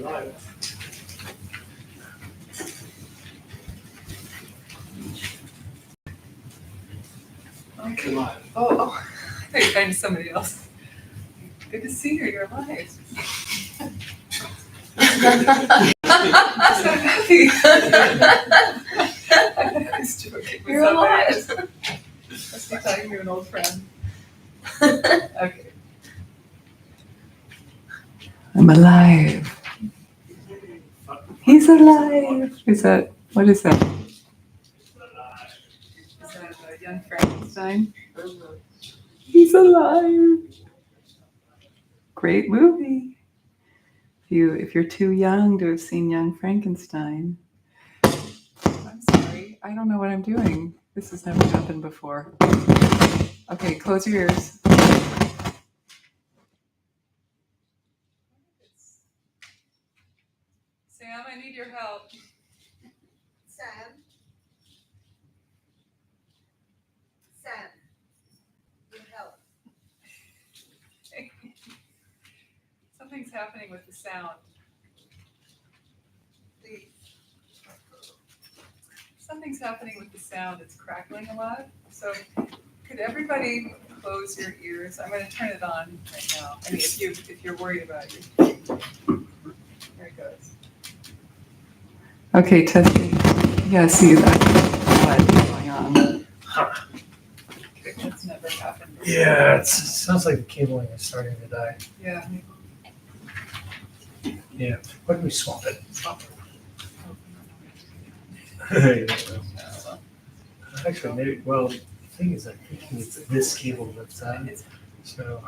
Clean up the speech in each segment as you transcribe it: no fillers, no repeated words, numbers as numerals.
Okay. Oh, I thought you were finding somebody else. Good to see you. You're alive. I'm so happy. I was joking. You're alive. Must be talking to an old friend. Okay. I'm alive. He's alive. Is that, what is that? Is that Young Frankenstein? He's alive. Great movie. If you're too young to have seen Young Frankenstein. I'm sorry. I don't know what I'm doing. This has never happened before. Okay, close your ears. Sam, I need your help. Sam, your help. Something's happening with the sound. Please. Something's happening with the sound. It's crackling a lot. So could everybody close your ears? I'm going to turn it on right now. I mean, if you're worried about it. Here it goes. Okay, testing. Yeah, see what's going on. Okay, that's never happened before. Yeah, it sounds like the cabling is starting to die. Yeah. Yeah. Why don't we swap it? Actually, maybe, well, the thing is, I think it's this cable that's so.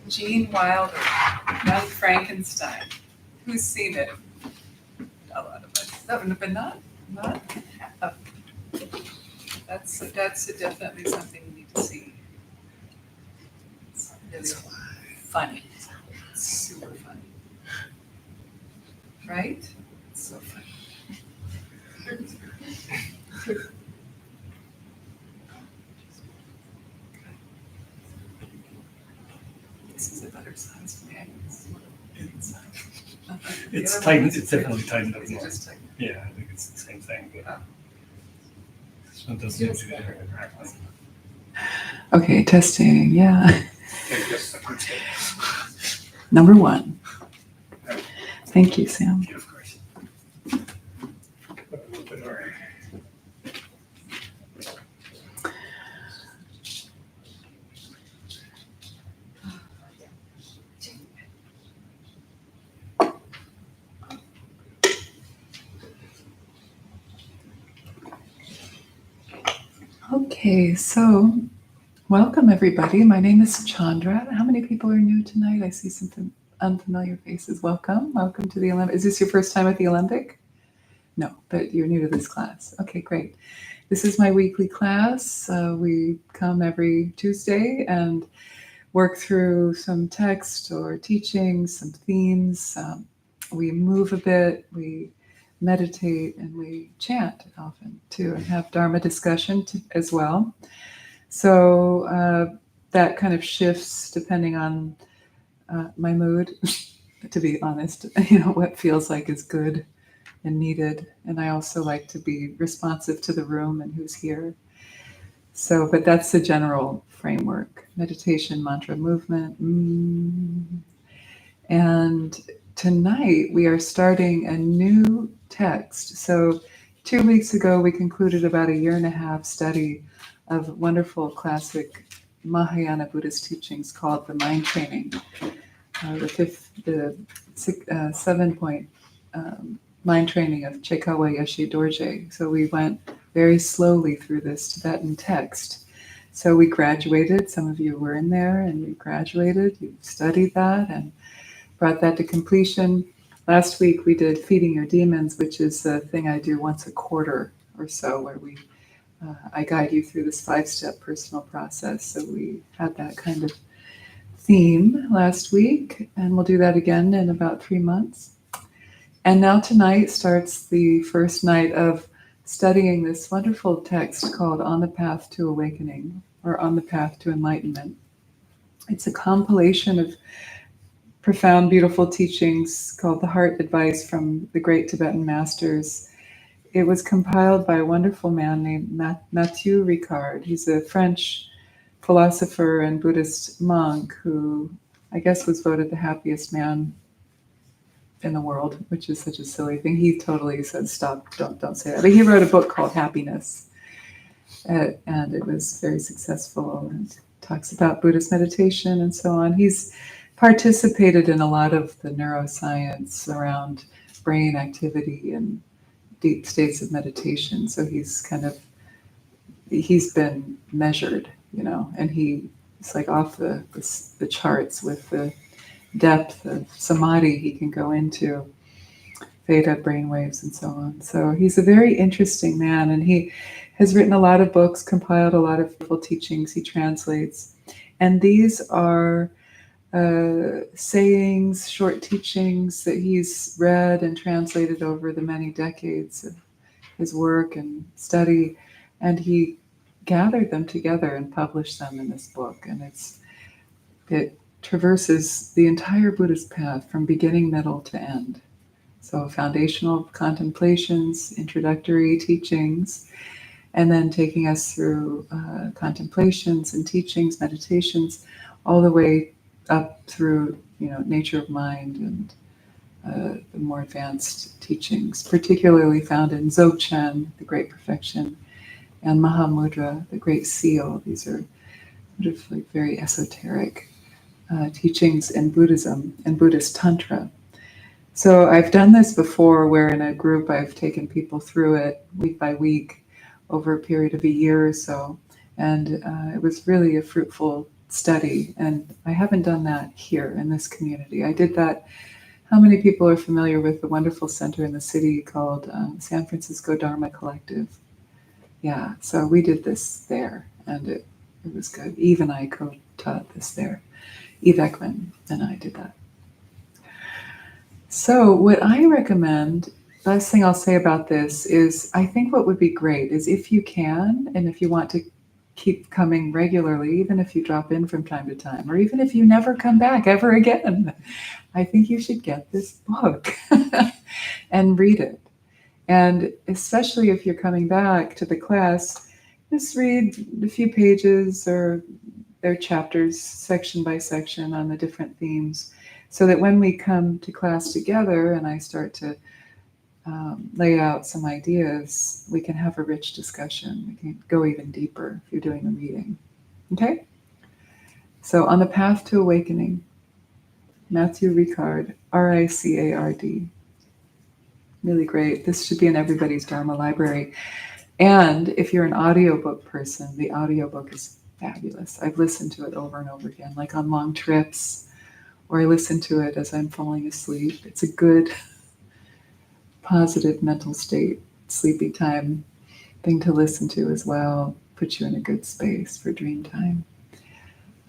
Gene Wilder, Young Frankenstein. Who's seen it? A lot of us. No, but not. That's definitely something you need to see. It's really funny. It's super funny. Right? It's so funny. This is a better size for me. It's tightened. It's definitely tightened up more. Just tighten. Yeah, I think it's the same thing. But this one doesn't Feels do that better. correctly. Okay, testing. Yeah. Number 1. Thank you, Sam. Yeah, of course. Okay, so welcome everybody. My name is Chandra. How many people are new tonight? I see some unfamiliar faces. Welcome. Welcome to the Olympic. Is this your first time at the Olympic? No, but you're new to this class. Okay, great. This is my weekly class. We come every Tuesday and work through some text or teachings, some themes. We move a bit. We meditate and we chant often too, and have Dharma discussion as well. So that kind of shifts depending on my mood, to be honest, what feels like is good and needed. And I also like to be responsive to the room and who's here. So, but that's the general framework: meditation, mantra, movement. And tonight we are starting a new text. So 2 weeks ago, we concluded about a 1.5 year study of wonderful classic Mahayana Buddhist teachings called the Mind Training, the 7-point mind training of Cheikawa Yeshe Dorje. So we went very slowly through this Tibetan text. So we graduated. Some of you were in there and you graduated. You studied that and brought that to completion. Last week we did Feeding Your Demons, which is a thing I do once a quarter or so, where we I guide you through this 5-step personal process. So we had that kind of theme last week, and we'll do that again in about 3 months. And now tonight starts the first night of studying this wonderful text called On the Path to Awakening, or On the Path to Enlightenment. It's a compilation of profound, beautiful teachings called the Heart Advice from the great Tibetan masters. It was compiled by a wonderful man named Mathieu Ricard. He's a French philosopher and Buddhist monk who I guess was voted the happiest man in the world, which is such a silly thing. He totally said, stop, don't say that. But he wrote a book called Happiness, and it was very successful and talks about Buddhist meditation and so on. He's participated in a lot of the neuroscience around brain activity and deep states of meditation. So he's been measured, and he's like off the charts with the depth of samadhi he can go into, theta brainwaves and so on. So he's a very interesting man, and he has written a lot of books, compiled a lot of beautiful teachings he translates. And these are sayings, short teachings that he's read and translated over the many decades of his work and study. And he gathered them together and published them in this book. And it traverses the entire Buddhist path from beginning, middle to end. So foundational contemplations, introductory teachings, and then taking us through contemplations and teachings, meditations, all the way up through nature of mind and the more advanced teachings, particularly found in Dzogchen, the Great Perfection, and Mahamudra, the Great Seal. These are beautifully very esoteric teachings in Buddhism and Buddhist Tantra. So I've done this before where in a group I've taken people through it week by week over a period of a year or so. And it was really a fruitful study. And I haven't done that here in this community. I did that. How many people are familiar with the wonderful center in the city called San Francisco Dharma Collective? Yeah, so we did this there, and it was good. Eve and I co-taught this there. Eve Ekman and I did that. So what I recommend, last thing I'll say about this is I think what would be great is if you can, and if you want to keep coming regularly, even if you drop in from time to time, or even if you never come back ever again, I think you should get this book and read it. And especially if you're coming back to the class, just read a few pages or their chapters, section by section, on the different themes, so that when we come to class together and I start to lay out some ideas, we can have a rich discussion. We can go even deeper if you're doing a reading. Okay? So On the Path to Awakening, Mathieu Ricard, Ricard. Really great. This should be in everybody's Dharma library. And if you're an audiobook person, the audiobook is fabulous. I've listened to it over and over again, like on long trips, or I listen to it as I'm falling asleep. It's a good, positive mental state, sleepy time thing to listen to as well. Put you in a good space for dream time.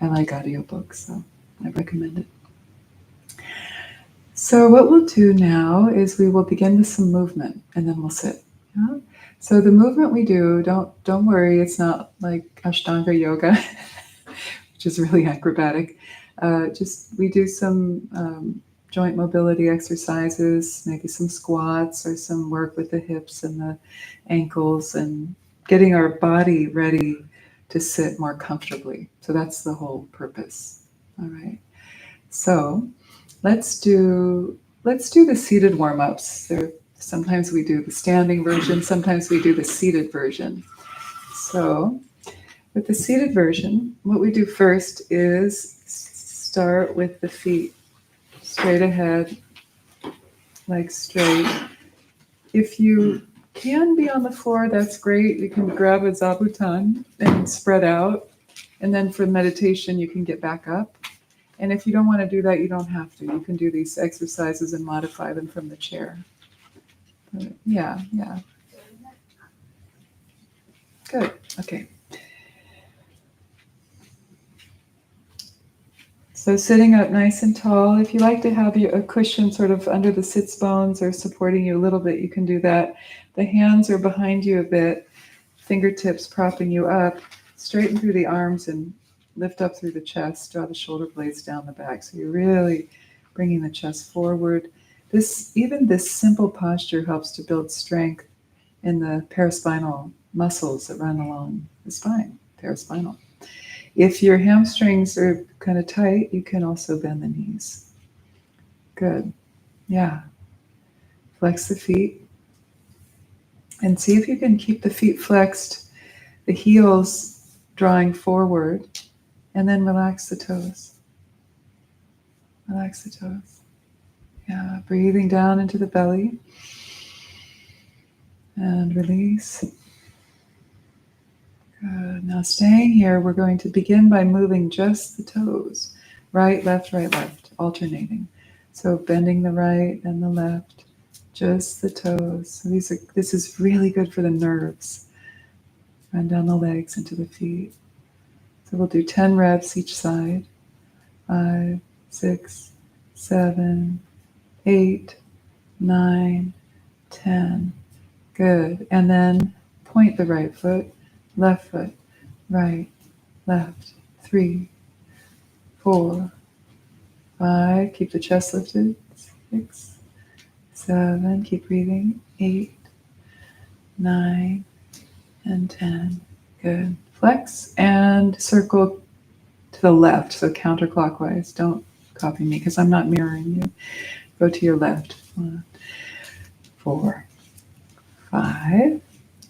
I like audiobooks, so I recommend it. So what we'll do now is we will begin with some movement, and then we'll sit. Yeah? So the movement we do, don't worry, it's not like Ashtanga yoga, which is really acrobatic. Just we do some joint mobility exercises, maybe some squats or some work with the hips and the ankles, and getting our body ready to sit more comfortably. So that's the whole purpose. All right. So let's do the seated warm-ups. Sometimes we do the standing version, sometimes we do the seated version. So with the seated version, what we do first is start with the feet straight ahead, like straight. If you can be on the floor, that's great. You can grab a zabuton and spread out. And then for meditation, you can get back up. And if you don't want to do that, you don't have to. You can do these exercises and modify them from the chair. But yeah. Good. Okay. So sitting up nice and tall. If you like to have a cushion sort of under the sits bones or supporting you a little bit, you can do that. The hands are behind you a bit, fingertips propping you up. Straighten through the arms and lift up through the chest. Draw the shoulder blades down the back. So you're really bringing the chest forward. Even this simple posture helps to build strength in the paraspinal muscles that run along the spine, paraspinal. If your hamstrings are kind of tight, you can also bend the knees. Good. Yeah. Flex the feet. And see if you can keep the feet flexed, the heels drawing forward, and then relax the toes. Relax the toes. Yeah. Breathing down into the belly. And release. Good. Now staying here, we're going to begin by moving just the toes. Right, left, alternating. So bending the right and the left, just the toes. So this is really good for the nerves. Run down the legs into the feet. So we'll do 10 reps each side. 5, 6, 7, 8, 9, 10. Good. And then point the right foot, left foot, right, left. 3, 4, 5. Keep the chest lifted. 6, 7. Keep breathing. 8, 9, and 10. Good. Flex and circle to the left, so counterclockwise. Don't copy me because I'm not mirroring you. Go to your left. 1, 4, 5,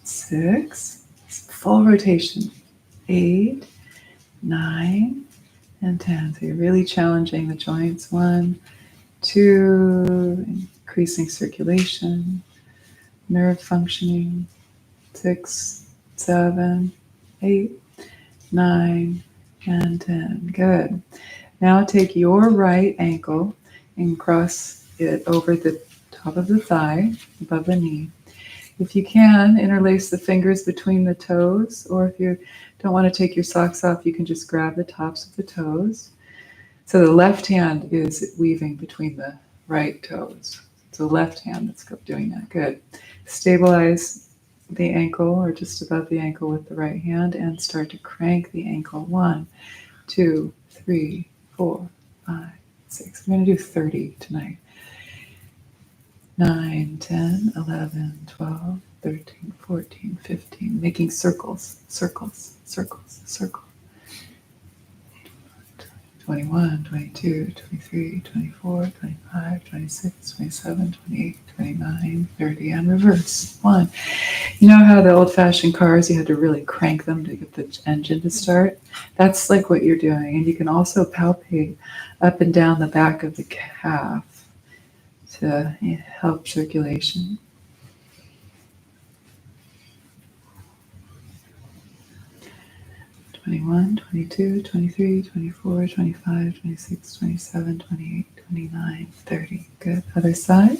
6. Full rotation. 8, 9, and 10. So you're really challenging the joints. 1, 2, increasing circulation, nerve functioning. 6, 7, 8, 9, and 10. Good. Now take your right ankle and cross it over the top of the thigh, above the knee. If you can, interlace the fingers between the toes, or if you don't want to take your socks off, you can just grab the tops of the toes. So the left hand is weaving between the right toes. So left hand that's doing that. Good. Stabilize the ankle or just above the ankle with the right hand and start to crank the ankle. 1, 2, 3, 4, 5, 6. We're going to do 30 tonight. 9, 10, 11, 12, 13, 14, 15. Making circles, circles, circles, circles. 21, 22, 23, 24, 25, 26, 27, 28, 29, 30, and reverse. 1. You know how the old-fashioned cars, you had to really crank them to get the engine to start? That's like what you're doing. And you can also palpate up and down the back of the calf to help circulation. Twenty-one, 22, 23, 24, 25, 26, 27, 28, 29, 30. Good. Other side.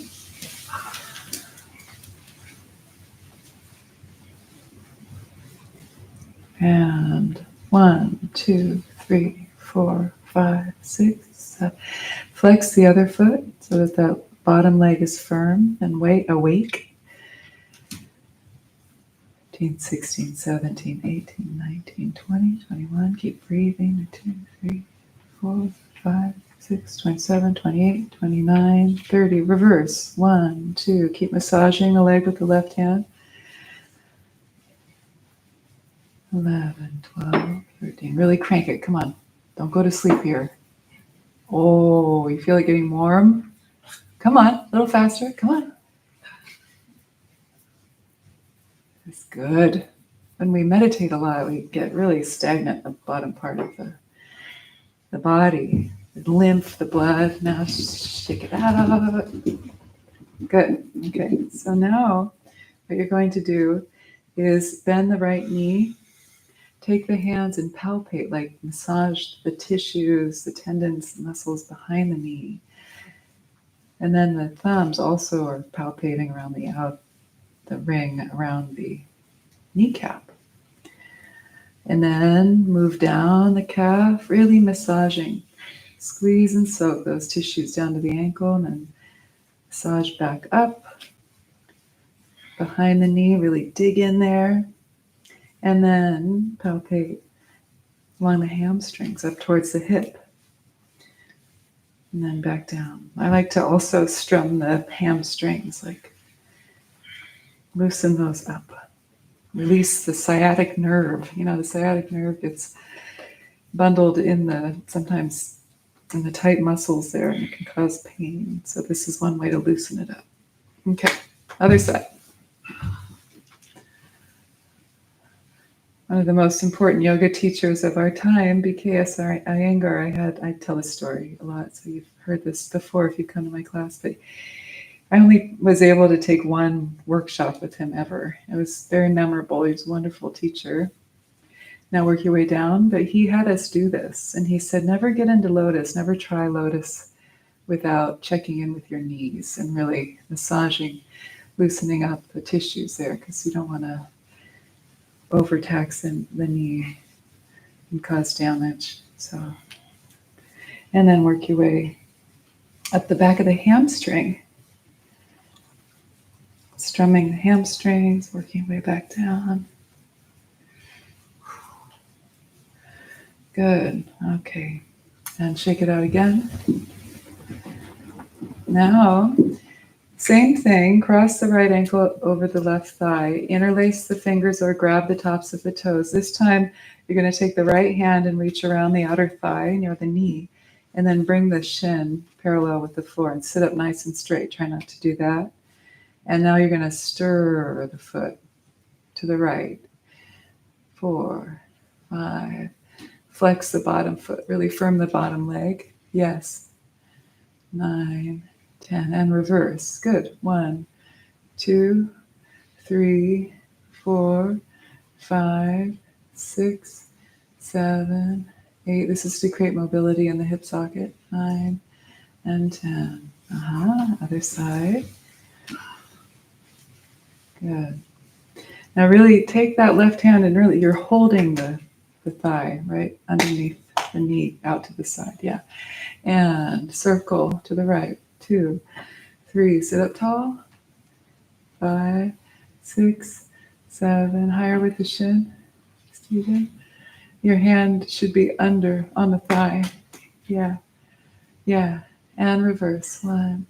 And 1, 2, 3, 4, 5, 6, 7. Flex the other foot so that bottom leg is firm and awake. 15, 16, 17, 18, 19, 20, 21. Keep breathing. 2, 3, 4, 5, 6, 27, 28, 29, 30. Reverse. 1, 2. Keep massaging the leg with the left hand. 11, 12, 13. Really crank it. Come on. Don't go to sleep here. Oh, you feel it getting warm? Come on. A little faster. Come on. That's good. When we meditate a lot, we get really stagnant in the bottom part of the body. The lymph, the blood. Now shake it out. Good. Okay. So now what you're going to do is bend the right knee. Take the hands and palpate, like massage the tissues, the tendons, the muscles behind the knee. And then the thumbs also are palpating around the ring around the kneecap. And then move down the calf, really massaging. Squeeze and soak those tissues down to the ankle, and then massage back up. Behind the knee, really dig in there. And then palpate along the hamstrings up towards the hip. And then back down. I like to also strum the hamstrings, like loosen those up. Release the sciatic nerve. You know, the sciatic nerve gets bundled sometimes in the tight muscles there, and it can cause pain. So this is one way to loosen it up. Okay, other side. One of the most important yoga teachers of our time, BKS Iyengar, I tell this story a lot, so you've heard this before if you come to my class, but I only was able to take one workshop with him ever. It was very memorable. He was a wonderful teacher. Now work your way down, but he had us do this, and he said, never get into lotus, never try lotus without checking in with your knees and really massaging, loosening up the tissues there, because you don't want to overtax the knee and cause damage. So, and then work your way up the back of the hamstring, strumming the hamstrings, working your way back down. Good. Okay. And shake it out again. Now, same thing, cross the right ankle over the left thigh, interlace the fingers or grab the tops of the toes. This time, you're going to take the right hand and reach around the outer thigh near the knee, and then bring the shin parallel with the floor and sit up nice and straight. Try not to do that. And now you're going to stir the foot to the right. 4, 5. Flex the bottom foot, really firm the bottom leg. Yes. 9, 10, and reverse. Good. 1, 2, 3, 4, 5, 6, 7, 8. This is to create mobility in the hip socket. 9 and 10. Other side. Good. Now really take that left hand and really you're holding the thigh right underneath the knee out to the side. Yeah. And circle to the right. 2, 3, sit up tall. 5, 6, 7, higher with the shin. Stephen. Your hand should be under on the thigh. Yeah. Yeah. And reverse. 1,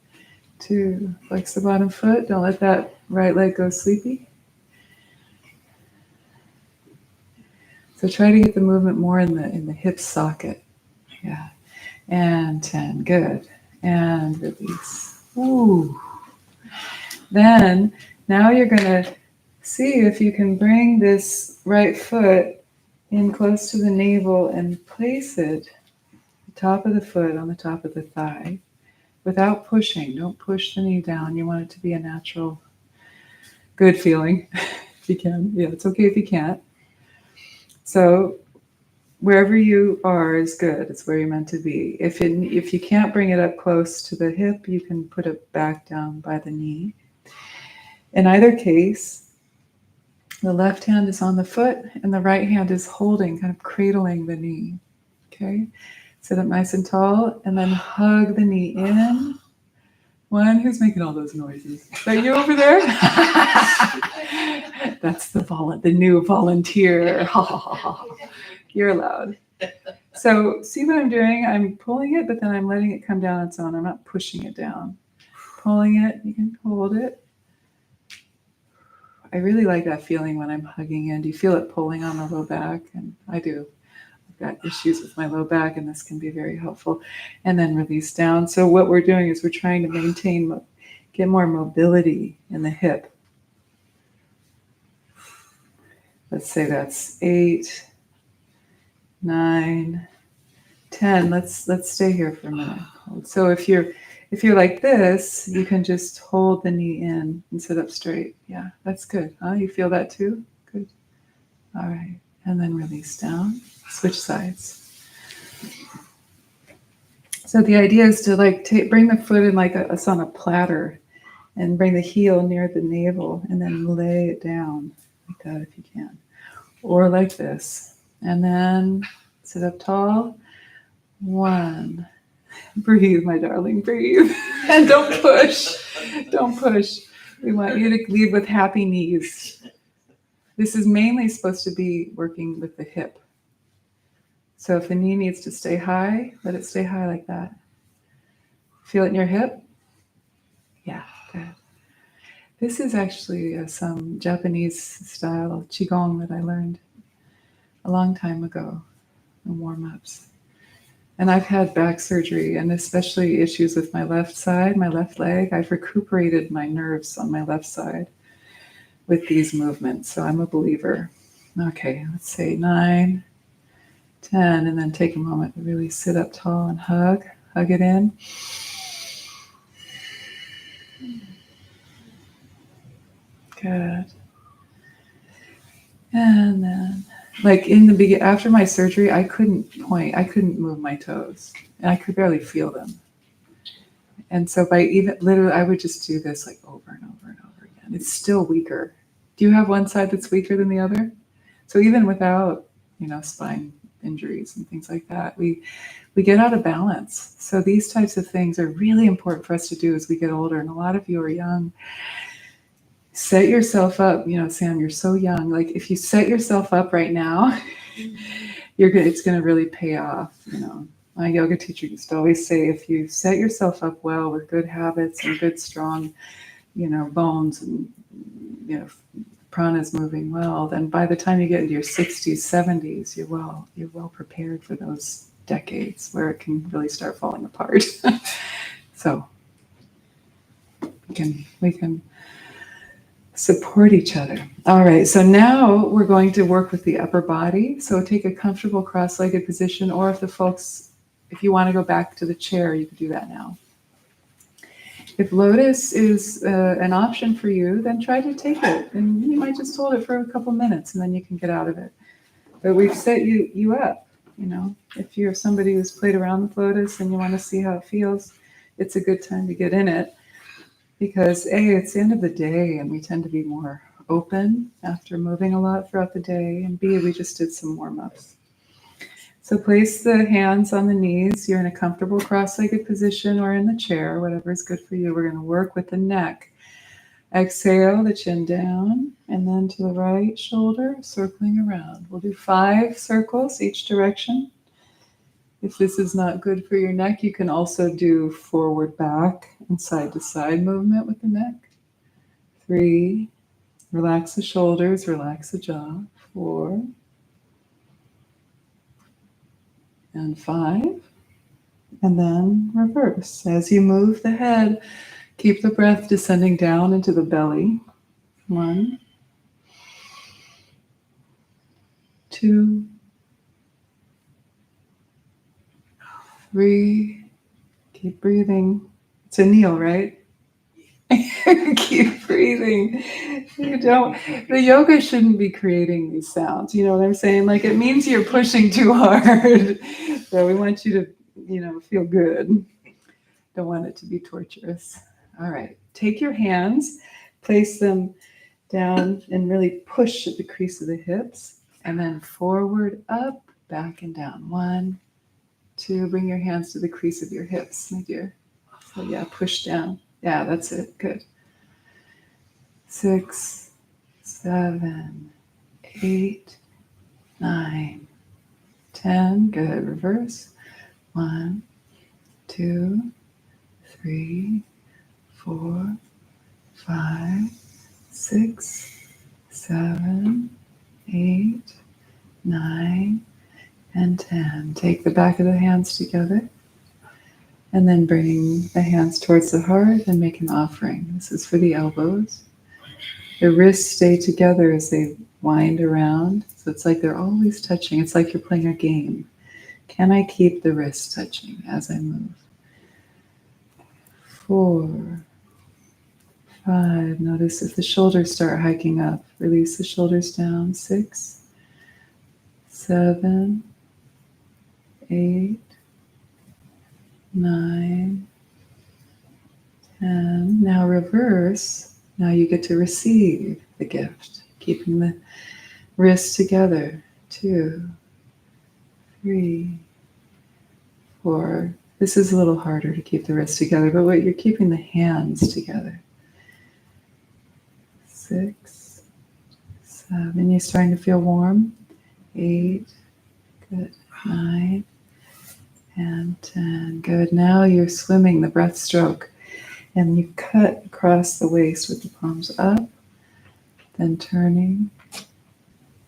2. Flex the bottom foot. Don't let that right leg go sleepy. So try to get the movement more in the hip socket. Yeah. And 10. Good. And release. Ooh. Then, now you're going to see if you can bring this right foot in close to the navel and place it, the top of the foot on the top of the thigh, without pushing. Don't push the knee down. You want it to be a natural, good feeling, if you can. Yeah, it's okay if you can't. So, wherever you are is good. It's where you're meant to be. If you can't bring it up close to the hip, you can put it back down by the knee. In either case, the left hand is on the foot and the right hand is holding, kind of cradling the knee. Okay? Sit up nice and tall and then hug the knee in. One, who's making all those noises? Is that you over there? That's the new volunteer. You're allowed. So see what I'm doing? I'm pulling it, but then I'm letting it come down on its own. I'm not pushing it down. Pulling it, you can hold it. I really like that feeling when I'm hugging in. Do you feel it pulling on the low back? And I do. I've got issues with my low back, and this can be very helpful. And then release down. So what we're doing is we're trying to get more mobility in the hip. Let's say that's 8, 9, 10. Let's stay here for a minute. So if you're like this, you can just hold the knee in and sit up straight. Yeah, that's good. You feel that too? Good. All right. And then release down. Switch sides. So the idea is to bring the foot in like it's on a platter and bring the heel near the navel and then lay it down like that if you can. Or like this. And then sit up tall. 1. Breathe, my darling, breathe. And don't push. Don't push. We want you to lead with happy knees. This is mainly supposed to be working with the hip. So if the knee needs to stay high, let it stay high like that. Feel it in your hip? Yeah, good. This is actually some Japanese style Qigong that I learned a long time ago in warm-ups. And I've had back surgery and especially issues with my left side, my left leg. I've recuperated my nerves on my left side with these movements. So I'm a believer. Okay, let's say 9, 10, and then take a moment to really sit up tall and hug it in. Good. And then, like in the beginning, after my surgery, I couldn't point, I couldn't move my toes, and I could barely feel them. And so by even literally, I would just do this like over and over and over again. It's still weaker. Do you have one side that's weaker than the other? So even without, spine injuries and things like that, we get out of balance. So these types of things are really important for us to do as we get older. And a lot of you are young. Set yourself up. Sam, you're so young. Like if you set yourself up right now, it's going to really pay off. My yoga teacher used to always say, if you set yourself up well with good habits and good, strong, bones and, prana's moving well, then by the time you get into your 60s, 70s, you're well prepared for those decades where it can really start falling apart. So we can support each other. All right, so now we're going to work with the upper body. So take a comfortable cross-legged position, or if you want to go back to the chair, you can do that now. If lotus is an option for you, then try to take it. And you might just hold it for a couple minutes and then you can get out of it. But we've set you up, If you're somebody who's played around with lotus and you want to see how it feels, it's a good time to get in it. Because A, it's the end of the day and we tend to be more open after moving a lot throughout the day. And B, we just did some warm-ups. So place the hands on the knees. You're in a comfortable cross-legged position or in the chair, whatever is good for you. We're going to work with the neck. Exhale, the chin down, and then to the right shoulder, circling around. We'll do 5 circles each direction. If this is not good for your neck, you can also do forward, back, and side to side movement with the neck. 3, relax the shoulders, relax the jaw. 4, and 5, and then reverse. As you move the head, keep the breath descending down into the belly. 1, 2, 3, keep breathing. It's a kneel, right? Keep breathing. The yoga shouldn't be creating these sounds. You know what I'm saying? Like it means you're pushing too hard. So we want you to, feel good. Don't want it to be torturous. All right. Take your hands, place them down and really push at the crease of the hips and then forward, up, back and down. 1, 2, bring your hands to the crease of your hips, my dear. So yeah, push down. Yeah, that's it. Good. 6, 7, 8, 9, 10. Good. Reverse. 1, 2, 3, 4, 5, 6, 7, 8, 9, and 10. Take the back of the hands together. And then bring the hands towards the heart and make an offering. This is for the elbows. The wrists stay together as they wind around. So it's like they're always touching. It's like you're playing a game. Can I keep the wrists touching as I move? 4, 5. Notice if the shoulders start hiking up. Release the shoulders down. 6, 7, 8, 9, 10. Now reverse. Now you get to receive the gift, keeping the wrists together. 2, 3, 4. This is a little harder to keep the wrists together, but you're keeping the hands together. 6, 7. You're starting to feel warm. 8, good. 9 and 10. Good. Now you're swimming the breaststroke, and you cut across the waist with the palms up, then turning.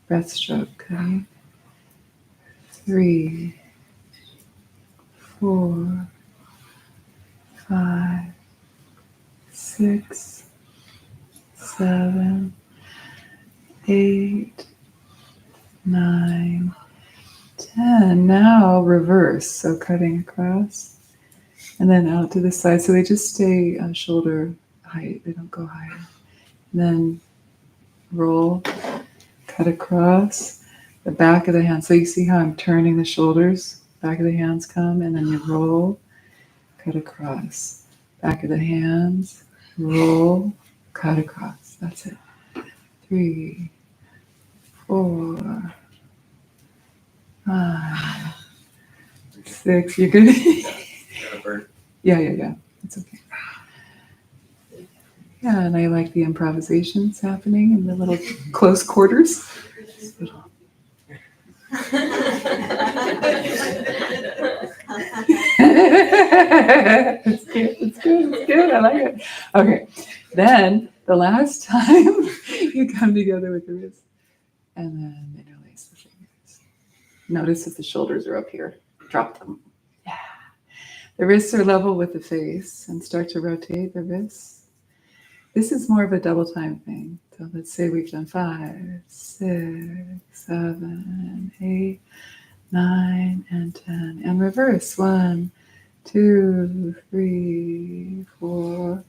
Breaststroke. Cutting. 3, 4, 5, 6, 7, 8, 9, 10. Now reverse. So cutting across and then out to the side. So they just stay shoulder height. They don't go higher. And then roll, cut across the back of the hand. So you see how I'm turning the shoulders? Back of the hands come, and then you roll, cut across. Back of the hands, roll, cut across. That's it. 3, 4, 5, 6. You're good. Yeah. It's okay. Yeah, and I like the improvisations happening in the little close quarters. It's good. I like it. Okay, then the last time you come together with the wrists, and then interlace the fingers. Notice if the shoulders are up here. Drop them. Yeah. The wrists are level with the face, and start to rotate the wrists. This is more of a double time thing. So let's say we've done 5, 6, 7, 8, 9, and 10. And reverse. 1, 2, 3, 4,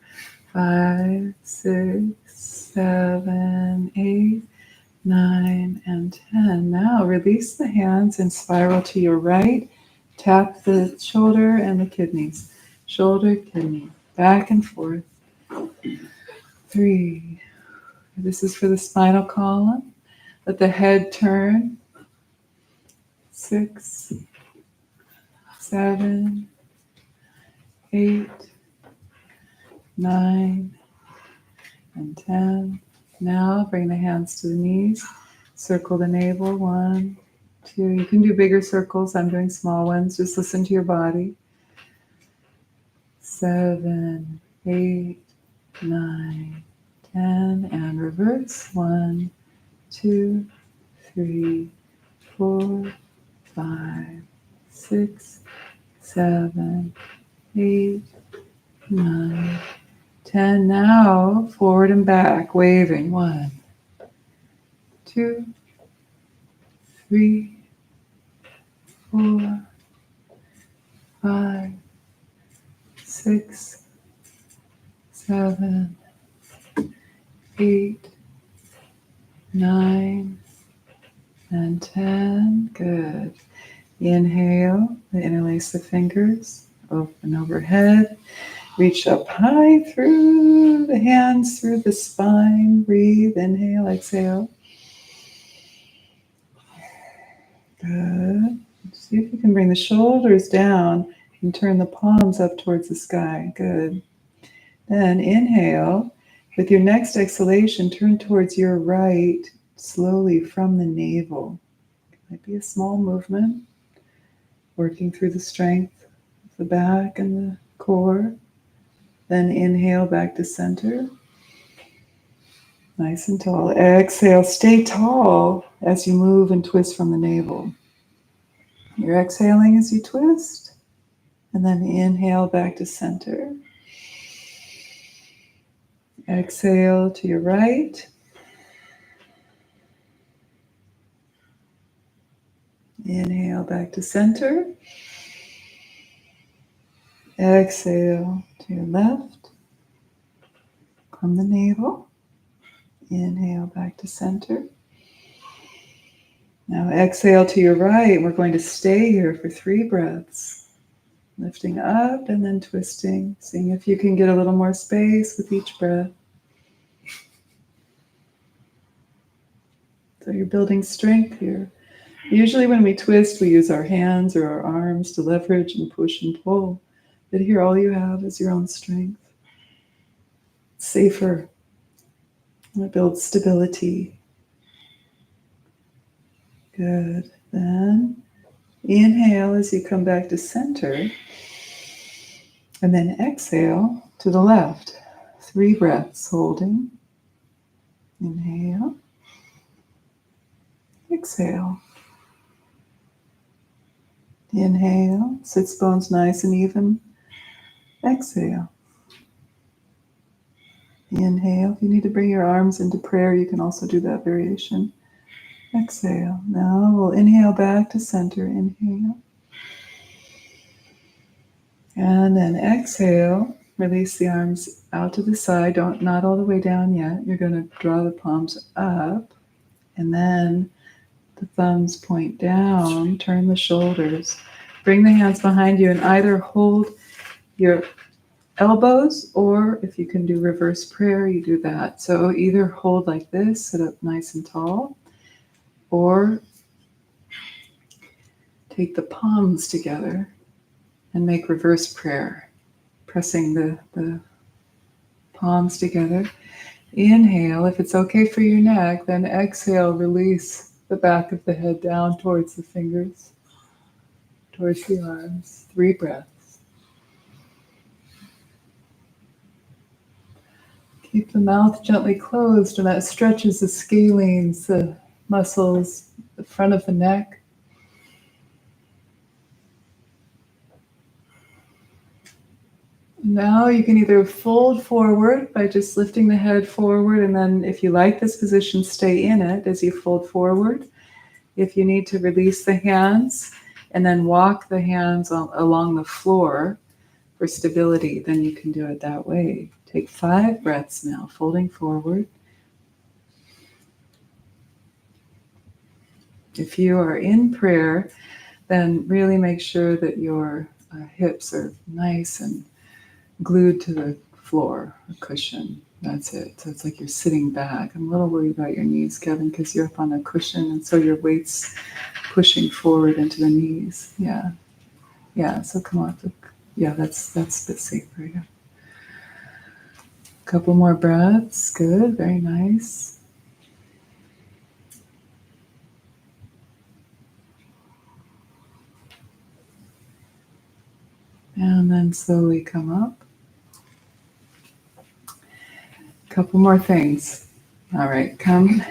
5, 6, 7, 8, 9, and 10. Now release the hands and spiral to your right. Tap the shoulder and the kidneys. Shoulder, kidney. Back and forth. 3. This is for the spinal column. Let the head turn. 6, 7, 8, 9, and 10. Now bring the hands to the knees. Circle the navel. 1, 2. You can do bigger circles. I'm doing small ones. Just listen to your body. 7, 8, 9, 10. And reverse. 1, 2, 3, 4, 5, 6, 7, 8, 9, 10. Now forward and back, waving. 1, 2, 3, 4, 5, 6, 7, 8, 9, and 10. Good. Inhale, interlace the fingers, open overhead, reach up high through the hands, through the spine. Breathe, inhale, exhale. Good. See if you can bring the shoulders down and turn the palms up towards the sky. Good. Then inhale. With your next exhalation, turn towards your right slowly from the navel. It might be a small movement, working through the strength of the back and the core. Then inhale back to center. Nice and tall. Exhale. Stay tall as you move and twist from the navel. You're exhaling as you twist. And then inhale back to center. Exhale to your right. Inhale back to center. Exhale to your left. From the navel. Inhale back to center. Now exhale to your right. We're going to stay here for 3 breaths. Lifting up and then twisting. Seeing if you can get a little more space with each breath. So you're building strength here Usually when we twist, we use our hands or our arms to leverage and push and pull. But here, all you have is your own strength. It's safer. It builds stability. Good. Then inhale as you come back to center. And then exhale to the left. 3 breaths holding. Inhale. Exhale. Inhale. Sits bones nice and even. Exhale. Inhale. If you need to bring your arms into prayer, you can also do that variation. Exhale. Now we'll inhale back to center. Inhale. And then exhale. Release the arms out to the side. Not all the way down yet. You're going to draw the palms up. And then the thumbs point down. Turn the shoulders. Bring the hands behind you and either hold your elbows, or if you can do reverse prayer, you do that. So either hold like this, sit up nice and tall, or take the palms together and make reverse prayer, pressing the palms together. Inhale. If it's okay for your neck, then exhale, release the back of the head down towards the fingers, towards the arms. 3 breaths. Keep the mouth gently closed, and that stretches the scalenes, the muscles, the front of the neck. Now you can either fold forward by just lifting the head forward, and then if you like this position, stay in it as you fold forward. If you need to release the hands and then walk the hands along the floor for stability, then you can do it that way. Take 5 breaths now, folding forward. If you are in prayer, then really make sure that your hips are nice and glued to the floor or cushion. That's it. So it's like you're sitting back. I'm a little worried about your knees, Kevin, because you're up on a cushion, and so your weight's pushing forward into the knees. Yeah. So come on. Yeah, that's a bit safer. Yeah. Couple more breaths. Good. Very nice. And then slowly come up. Couple more things. All right, come.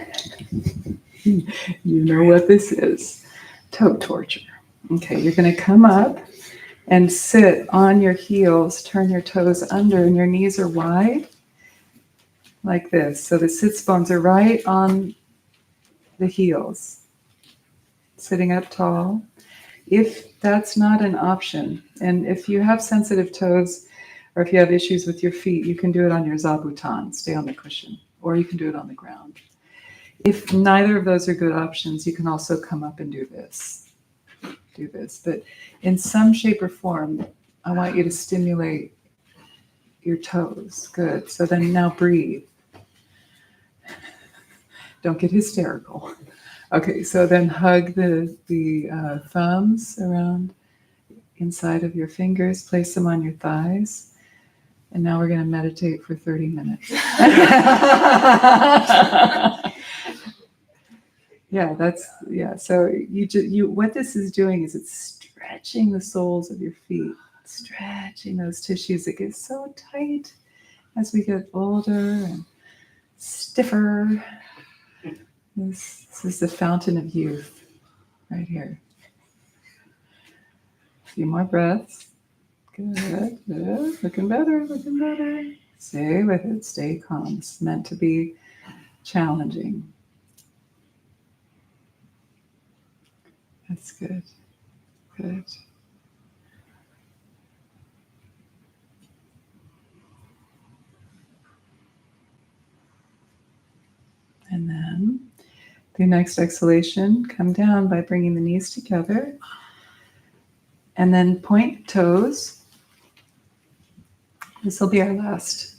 You know what this is. Toe torture. Okay, you're going to come up and sit on your heels, turn your toes under, and your knees are wide, like this. So the sits bones are right on the heels, sitting up tall. If that's not an option, and if you have sensitive toes, or if you have issues with your feet, you can do it on your zabuton, stay on the cushion, or you can do it on the ground. If neither of those are good options, you can also come up and do this. But in some shape or form, I want you to stimulate your toes. Good. So then now breathe. Don't get hysterical. Okay, so then hug the thumbs around inside of your fingers, place them on your thighs. And now we're going to meditate for 30 minutes. So what this is doing is it's stretching the soles of your feet, stretching those tissues that get so tight as we get older and stiffer. This is the fountain of youth right here. A few more breaths. Good. Looking better. Stay with it. Stay calm. It's meant to be challenging. That's good. Good. And then the next exhalation, come down by bringing the knees together. And then point toes. This will be our last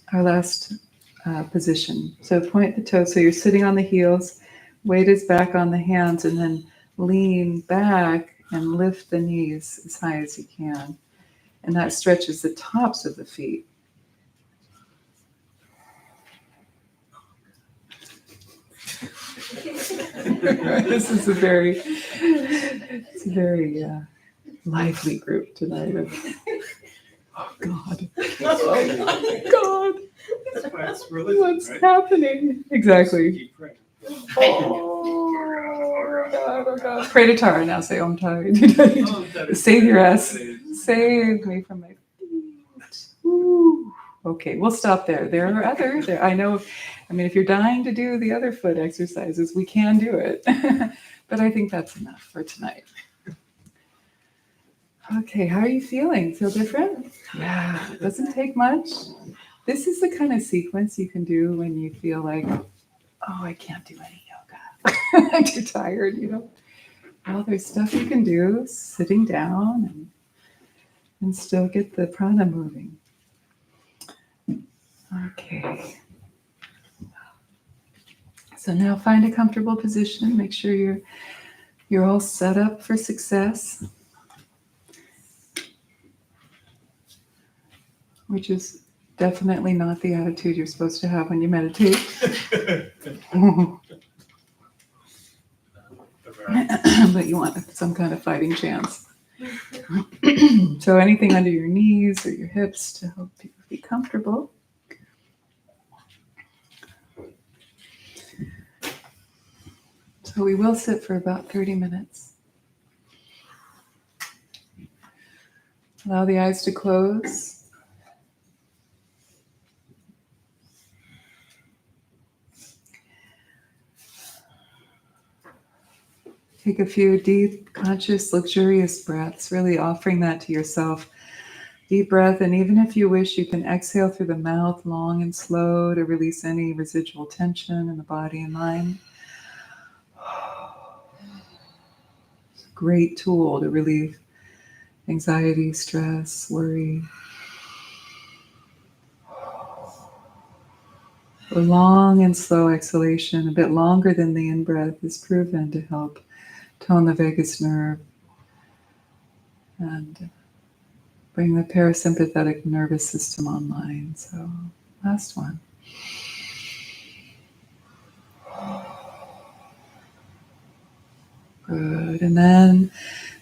position. So point the toes. So you're sitting on the heels, weight is back on the hands, and then lean back and lift the knees as high as you can. And that stretches the tops of the feet. This is a very lively group tonight. Oh God! Oh God! That's why it's religion, What's right? happening? Exactly. Keep praying. Oh God! Oh God! Pray to Tara now. Say Om Tara. Oh, Save your ass. Save me from my feet. Woo. Okay, we'll stop there. There are other. There, I know. I mean, if you're dying to do the other foot exercises, we can do it. But I think that's enough for tonight. Okay, how are you feeling? Feel different? Yeah, it doesn't take much. This is the kind of sequence you can do when you feel like, oh, I can't do any yoga. I'm too tired, Well, there's stuff you can do sitting down and still get the prana moving. Okay. So now find a comfortable position. Make sure you're all set up for success, which is definitely not the attitude you're supposed to have when you meditate. But you want some kind of fighting chance. So anything under your knees or your hips to help you be comfortable. So we will sit for about 30 minutes. Allow the eyes to close. Take a few deep, conscious, luxurious breaths, really offering that to yourself. Deep breath, and even if you wish, you can exhale through the mouth long and slow to release any residual tension in the body and mind. It's a great tool to relieve anxiety, stress, worry. A long and slow exhalation, a bit longer than the in-breath, is proven to help tone the vagus nerve and bring the parasympathetic nervous system online. So, last one. Good. And then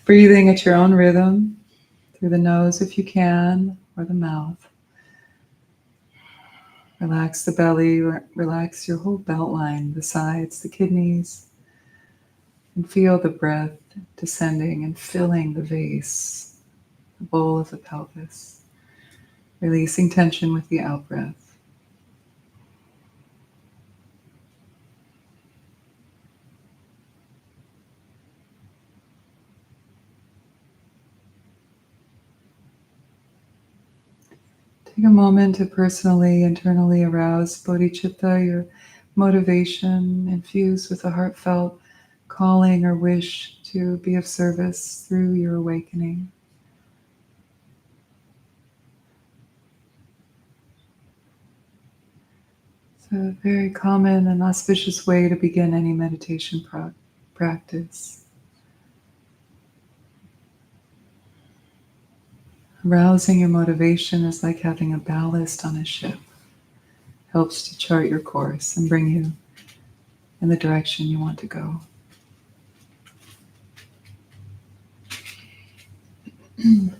breathing at your own rhythm through the nose if you can, or the mouth. Relax the belly, relax your whole belt line, the sides, the kidneys, and feel the breath descending and filling the vase, the bowl of the pelvis, releasing tension with the out-breath. Take a moment to personally, internally arouse bodhicitta, your motivation infused with a heartfelt calling or wish to be of service through your awakening. It's a very common and auspicious way to begin any meditation practice. Arousing your motivation is like having a ballast on a ship. Helps to chart your course and bring you in the direction you want to go. And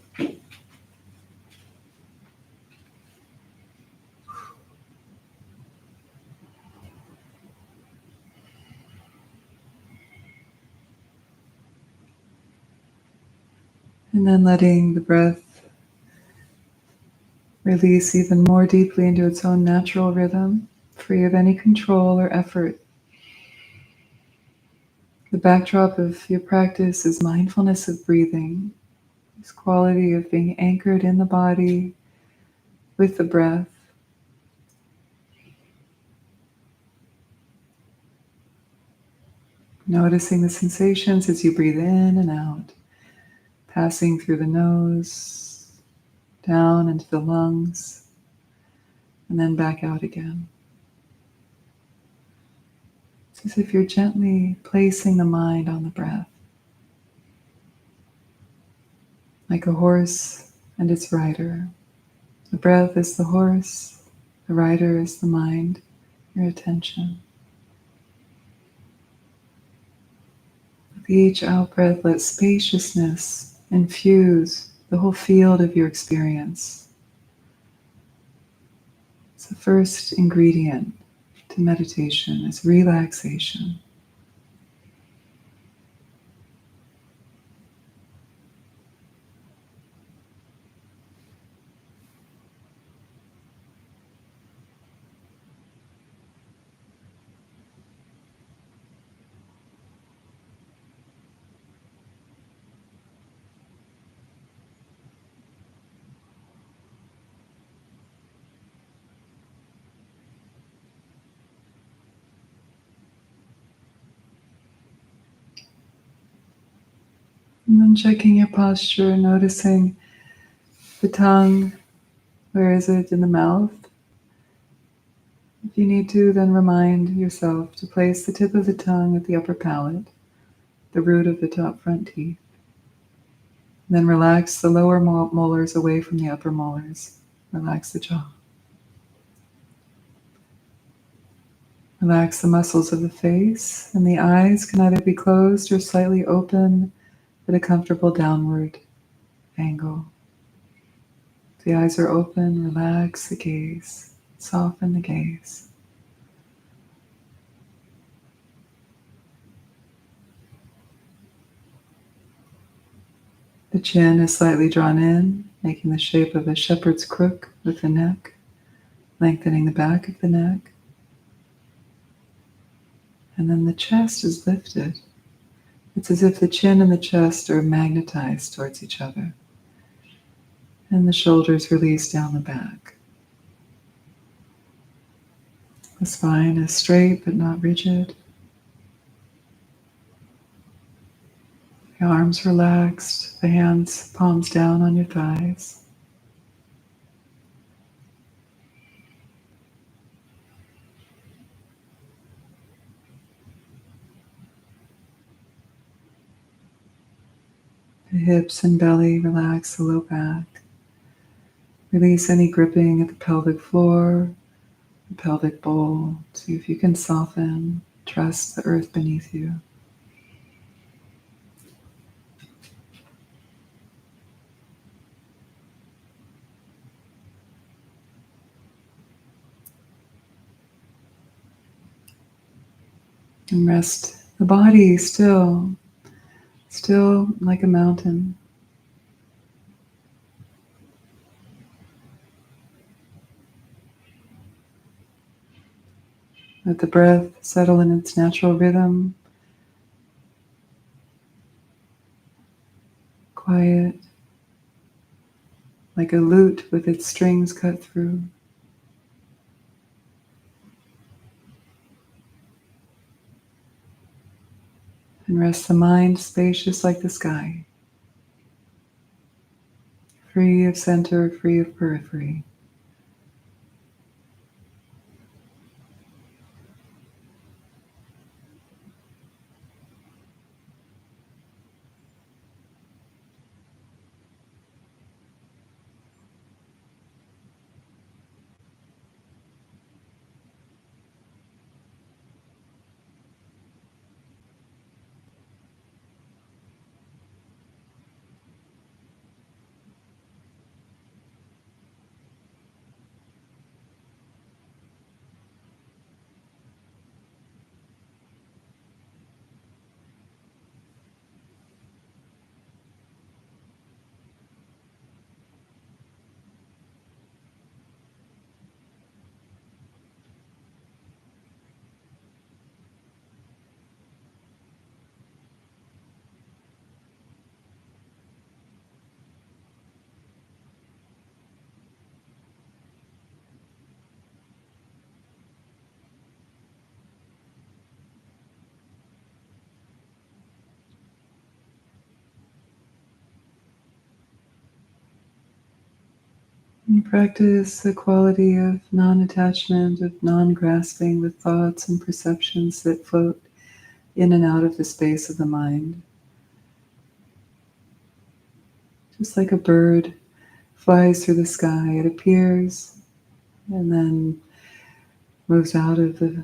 then letting the breath release even more deeply into its own natural rhythm, free of any control or effort. The backdrop of your practice is mindfulness of breathing, this quality of being anchored in the body with the breath. Noticing the sensations as you breathe in and out, passing through the nose, down into the lungs, and then back out again. It's as if you're gently placing the mind on the breath. like a horse and its rider. The breath is the horse, the rider is the mind, your attention. With each out breath, let spaciousness infuse the whole field of your experience. It's the first ingredient to meditation, is relaxation. And then checking your posture, noticing the tongue. Where is it in the mouth? If you need to, then remind yourself to place the tip of the tongue at the upper palate, the root of the top front teeth. Then relax the lower molars away from the upper molars. Relax the jaw. Relax the muscles of the face, and the eyes can either be closed or slightly open at a comfortable downward angle. If the eyes are open, relax the gaze, soften the gaze. The chin is slightly drawn in, making the shape of a shepherd's crook with the neck, lengthening the back of the neck. And then the chest is lifted. It's as if the chin and the chest are magnetized towards each other. And the shoulders release down the back. The spine is straight but not rigid. The arms relaxed, the hands, palms down on your thighs. The hips and belly relax the low back. Release any gripping at the pelvic floor, the pelvic bowl. See if you can soften, trust the earth beneath you. And rest the body still like a mountain. Let the breath settle in its natural rhythm. Quiet, like a lute with its strings cut through. And rest the mind spacious like the sky. Free of center, free of periphery. And practice the quality of non-attachment, of non-grasping with thoughts and perceptions that float in and out of the space of the mind. Just like a bird flies through the sky, it appears and then moves out of the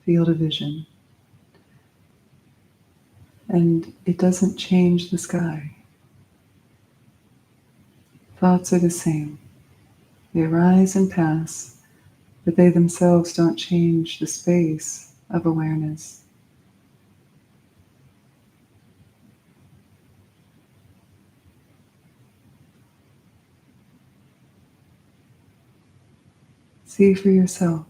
field of vision. And it doesn't change the sky. Thoughts are the same. They arise and pass, but they themselves don't change the space of awareness. See for yourself.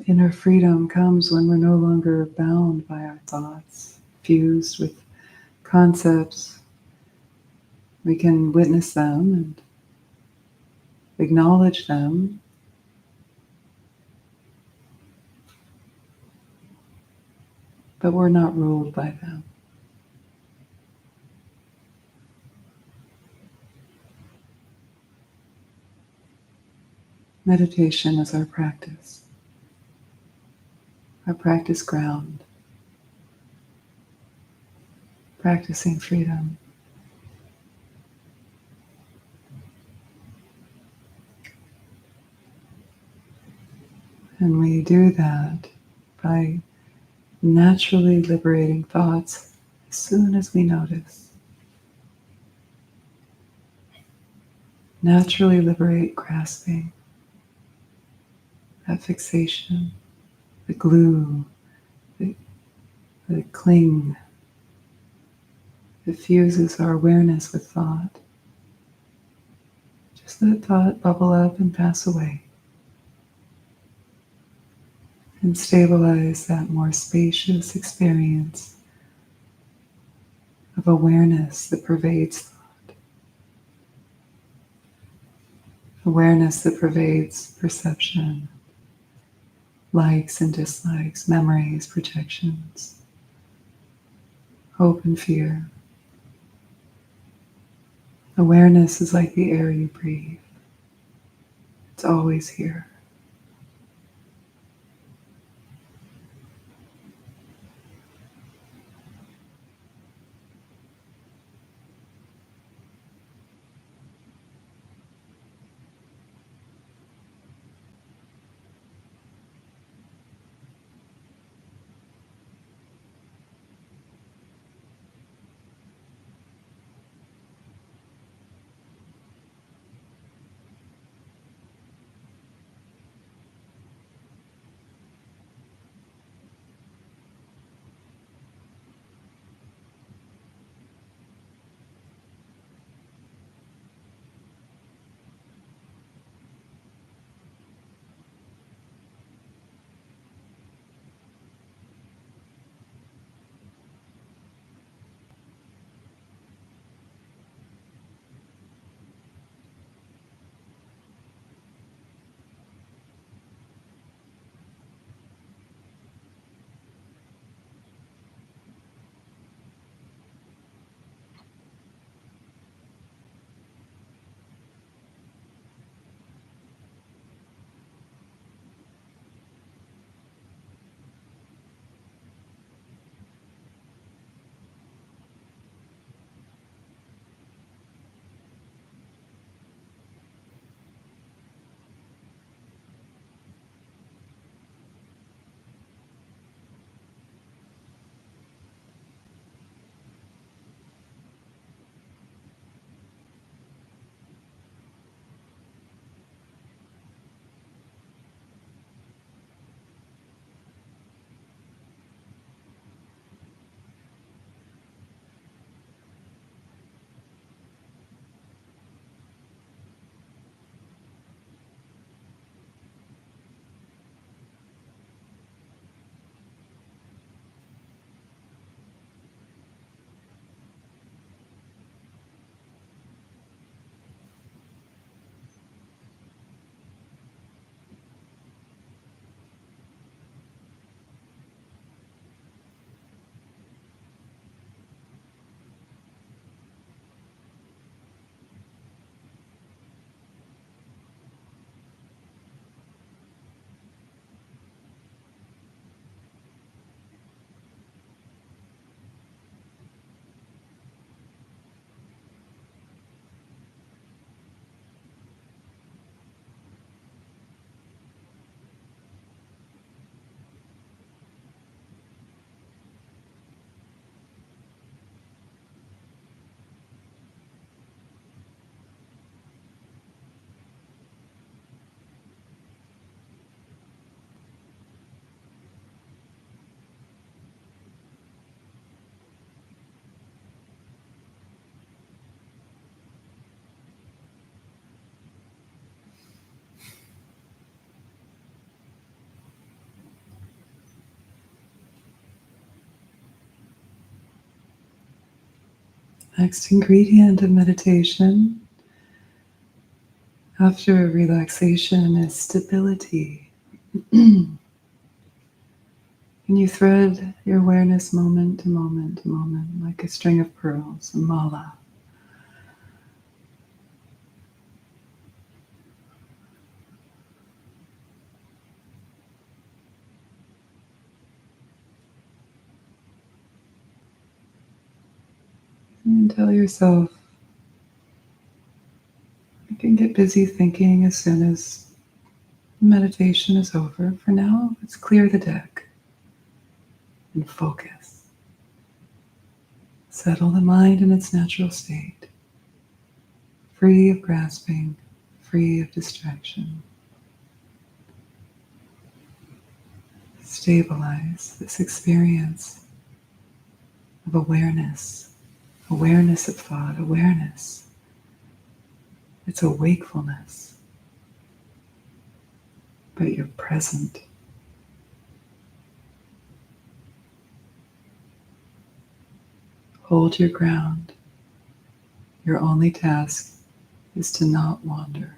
Inner freedom comes when we're no longer bound by our thoughts, fused with concepts. We can witness them and acknowledge them, but we're not ruled by them. Meditation is our practice ground, practicing freedom. And we do that by naturally liberating thoughts as soon as we notice. Naturally liberate grasping, that fixation, the glue, the cling that fuses our awareness with thought. Just let thought bubble up and pass away. And stabilize that more spacious experience of awareness that pervades thought. Awareness that pervades perception, likes and dislikes, memories, projections, hope and fear. Awareness is like the air you breathe. It's always here. Next ingredient of meditation after relaxation is stability. Can you thread your awareness moment to moment to moment like a string of pearls, a mala? And tell yourself you can get busy thinking as soon as meditation is over. For now, let's clear the deck and focus. Settle the mind in its natural state, free of grasping, free of distraction. Stabilize this experience of awareness, awareness of thought, awareness. It's a wakefulness, but you're present. Hold your ground. Your only task is to not wander.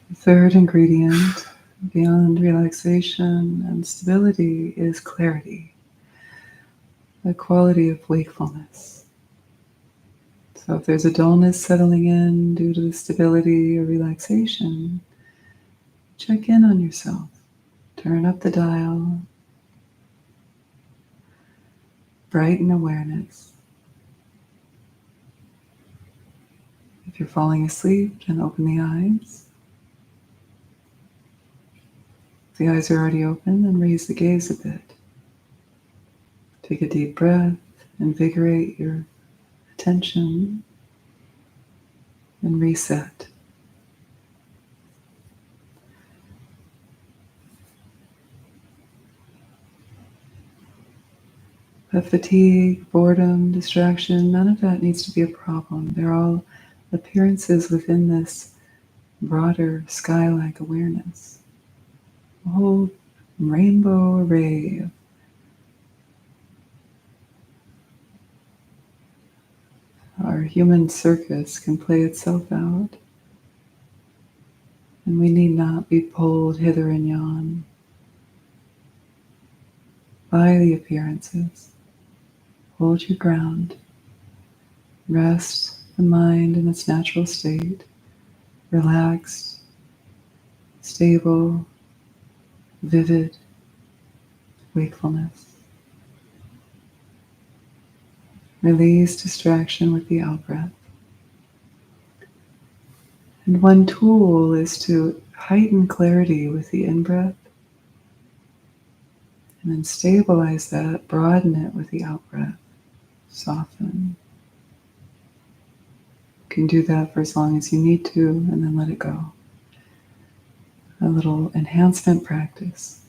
The third ingredient beyond relaxation and stability is clarity, the quality of wakefulness. So if there's a dullness settling in due to the stability or relaxation, check in on yourself. Turn up the dial. Brighten awareness. If you're falling asleep, then open the eyes. If the eyes are already open, then raise the gaze a bit. Take a deep breath, invigorate your attention, and reset. But fatigue, boredom, distraction, none of that needs to be a problem. They're all appearances within this broader sky-like awareness. A whole rainbow array of our human circus can play itself out, and we need not be pulled hither and yon by the appearances. Hold your ground. Rest the mind in its natural state, relaxed, stable, vivid wakefulness. Release distraction with the out-breath. And one tool is to heighten clarity with the in-breath, and then stabilize that, broaden it with the out-breath. Soften. You can do that for as long as you need to, and then let it go. A little enhancement practice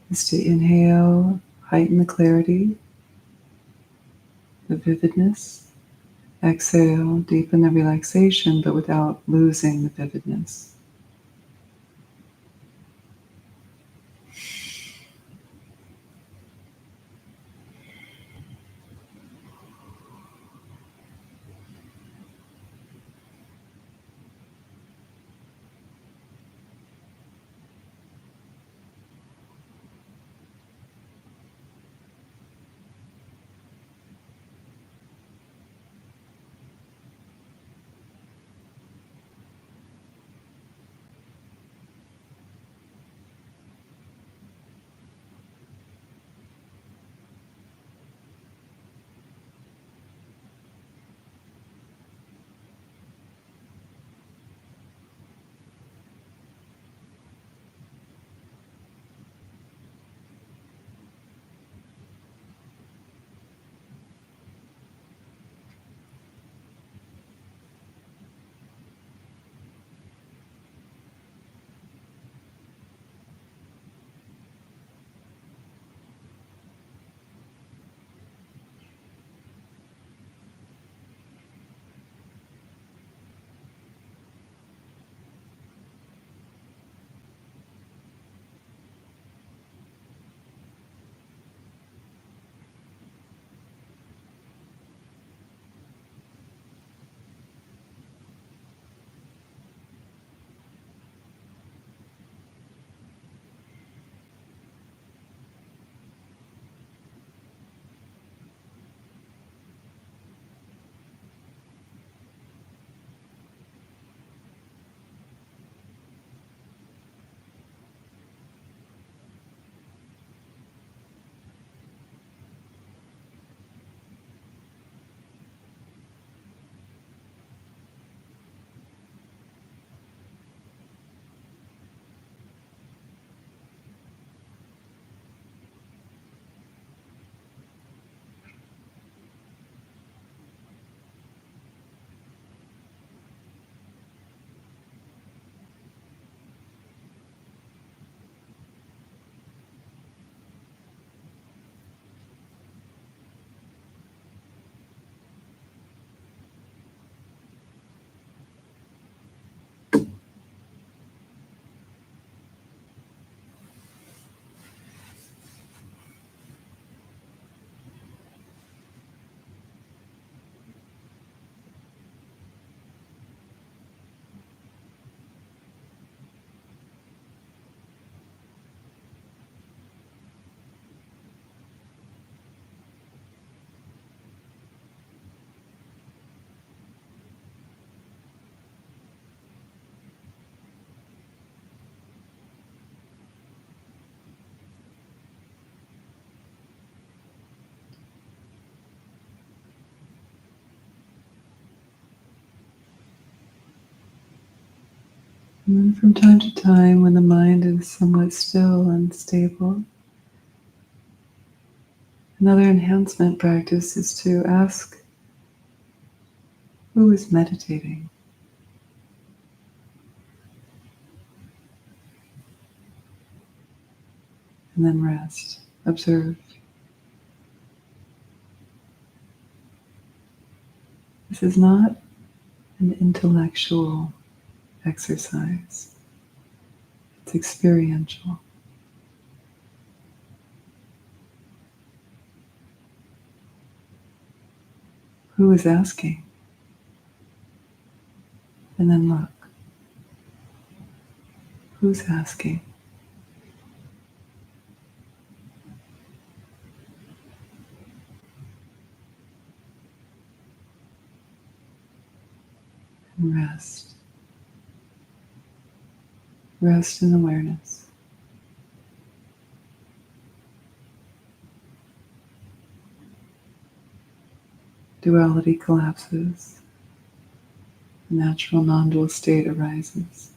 is to inhale, heighten the clarity, the vividness. Exhale, deepen the relaxation, but without losing the vividness. And then from time to time, when the mind is somewhat still and stable, another enhancement practice is to ask, who is meditating? And then rest. Observe. This is not an intellectual exercise. It's experiential. Who is asking? And then look. Who's asking? And rest. Rest in awareness. Duality collapses. The natural non-dual state arises.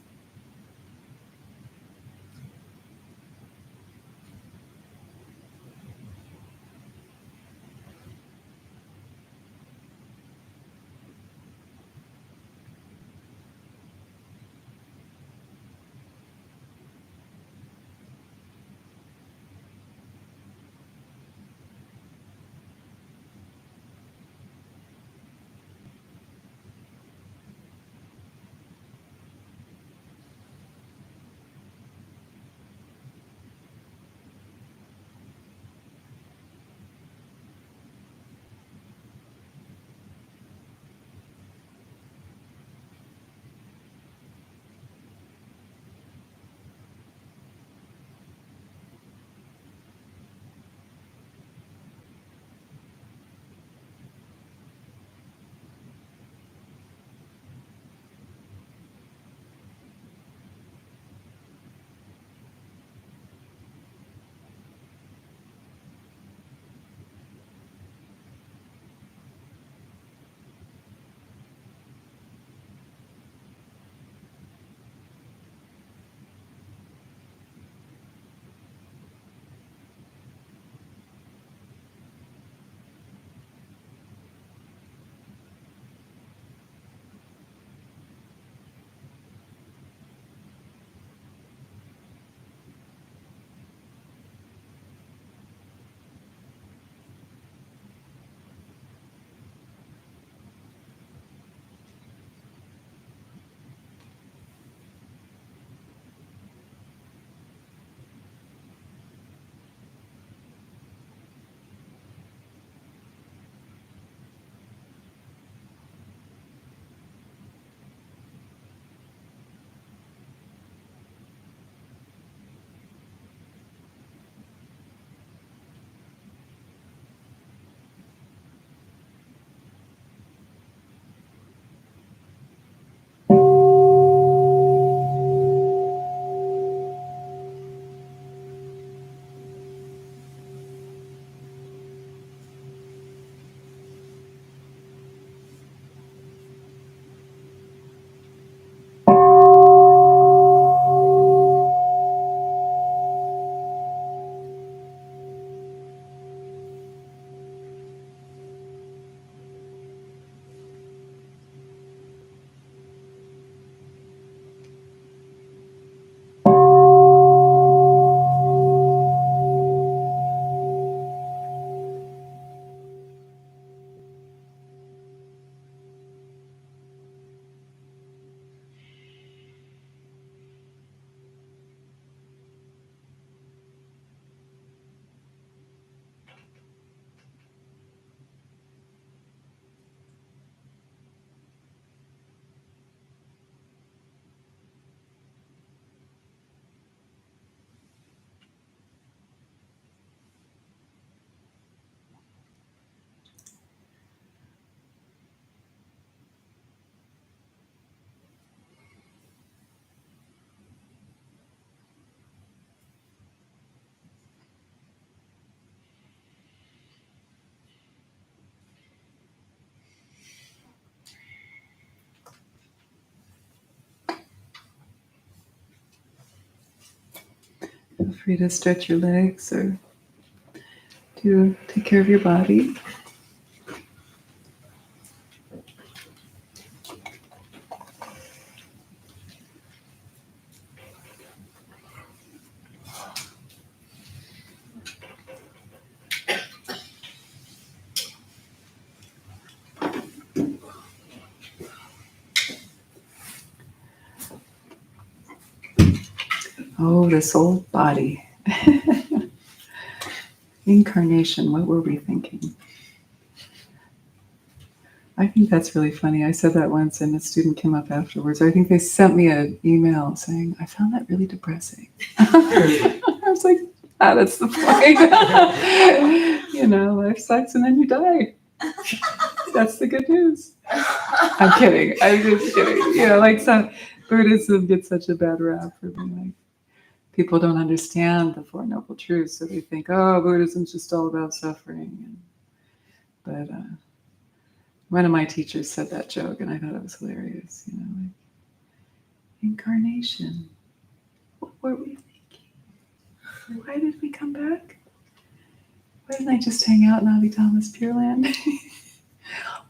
free to stretch your legs or to take care of your body. Oh, this old body. Incarnation, what were we thinking? I think that's really funny. I said that once and a student came up afterwards. I think they sent me an email saying, I found that really depressing. I was like, that's the point. Life sucks and then you die. That's the good news. I'm kidding. I'm just kidding. Some Buddhism gets such a bad rap for being like, people don't understand the Four Noble Truths, so they think, oh, Buddhism's just all about suffering. But one of my teachers said that joke, and I thought it was hilarious. Like, incarnation. What were we thinking? Why did we come back? Why didn't I just hang out in Abhidhamma's Pure Land?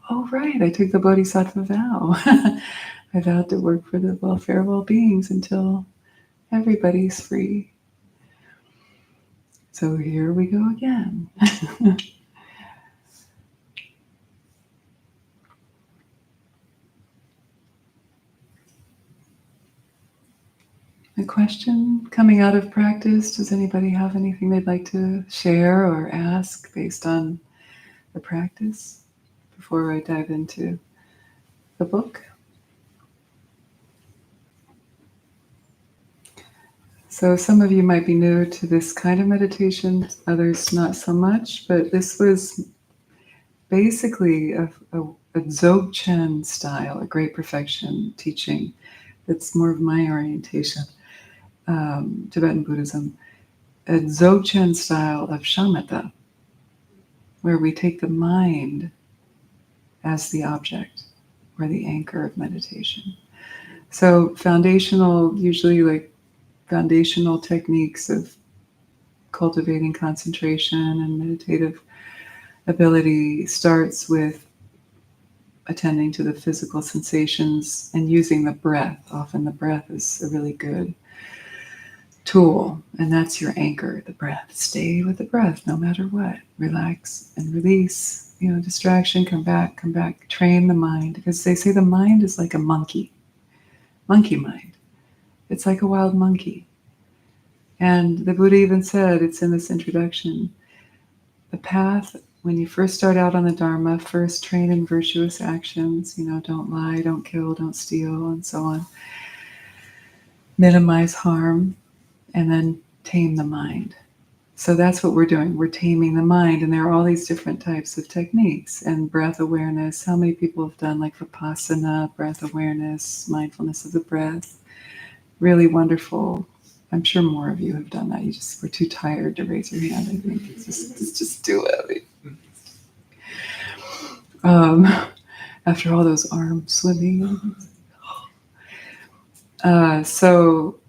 Oh, right, I took the Bodhisattva vow. I vowed to work for the welfare of all beings until everybody's free. So here we go again. A question coming out of practice? Does anybody have anything they'd like to share or ask based on the practice before I dive into the book? So some of you might be new to this kind of meditation, others not so much, but this was basically a Dzogchen style, a great perfection teaching. That's more of my orientation, Tibetan Buddhism, a Dzogchen style of shamatha, where we take the mind as the object or the anchor of meditation. So usually foundational techniques of cultivating concentration and meditative ability starts with attending to the physical sensations and using the breath. Often the breath is a really good tool, and that's your anchor, the breath. Stay with the breath no matter what. Relax and release, distraction, come back, train the mind, because they say the mind is like a monkey mind. It's like a wild monkey. And the Buddha even said, it's in this introduction, the path, when you first start out on the Dharma, first train in virtuous actions, don't lie, don't kill, don't steal, and so on. Minimize harm, and then tame the mind. So that's what we're doing. We're taming the mind, and there are all these different types of techniques and breath awareness. How many people have done like vipashyana, breath awareness, mindfulness of the breath? Really wonderful. I'm sure more of you have done that. You just were too tired to raise your hand. I think it's just too heavy. After all those arm swimming. So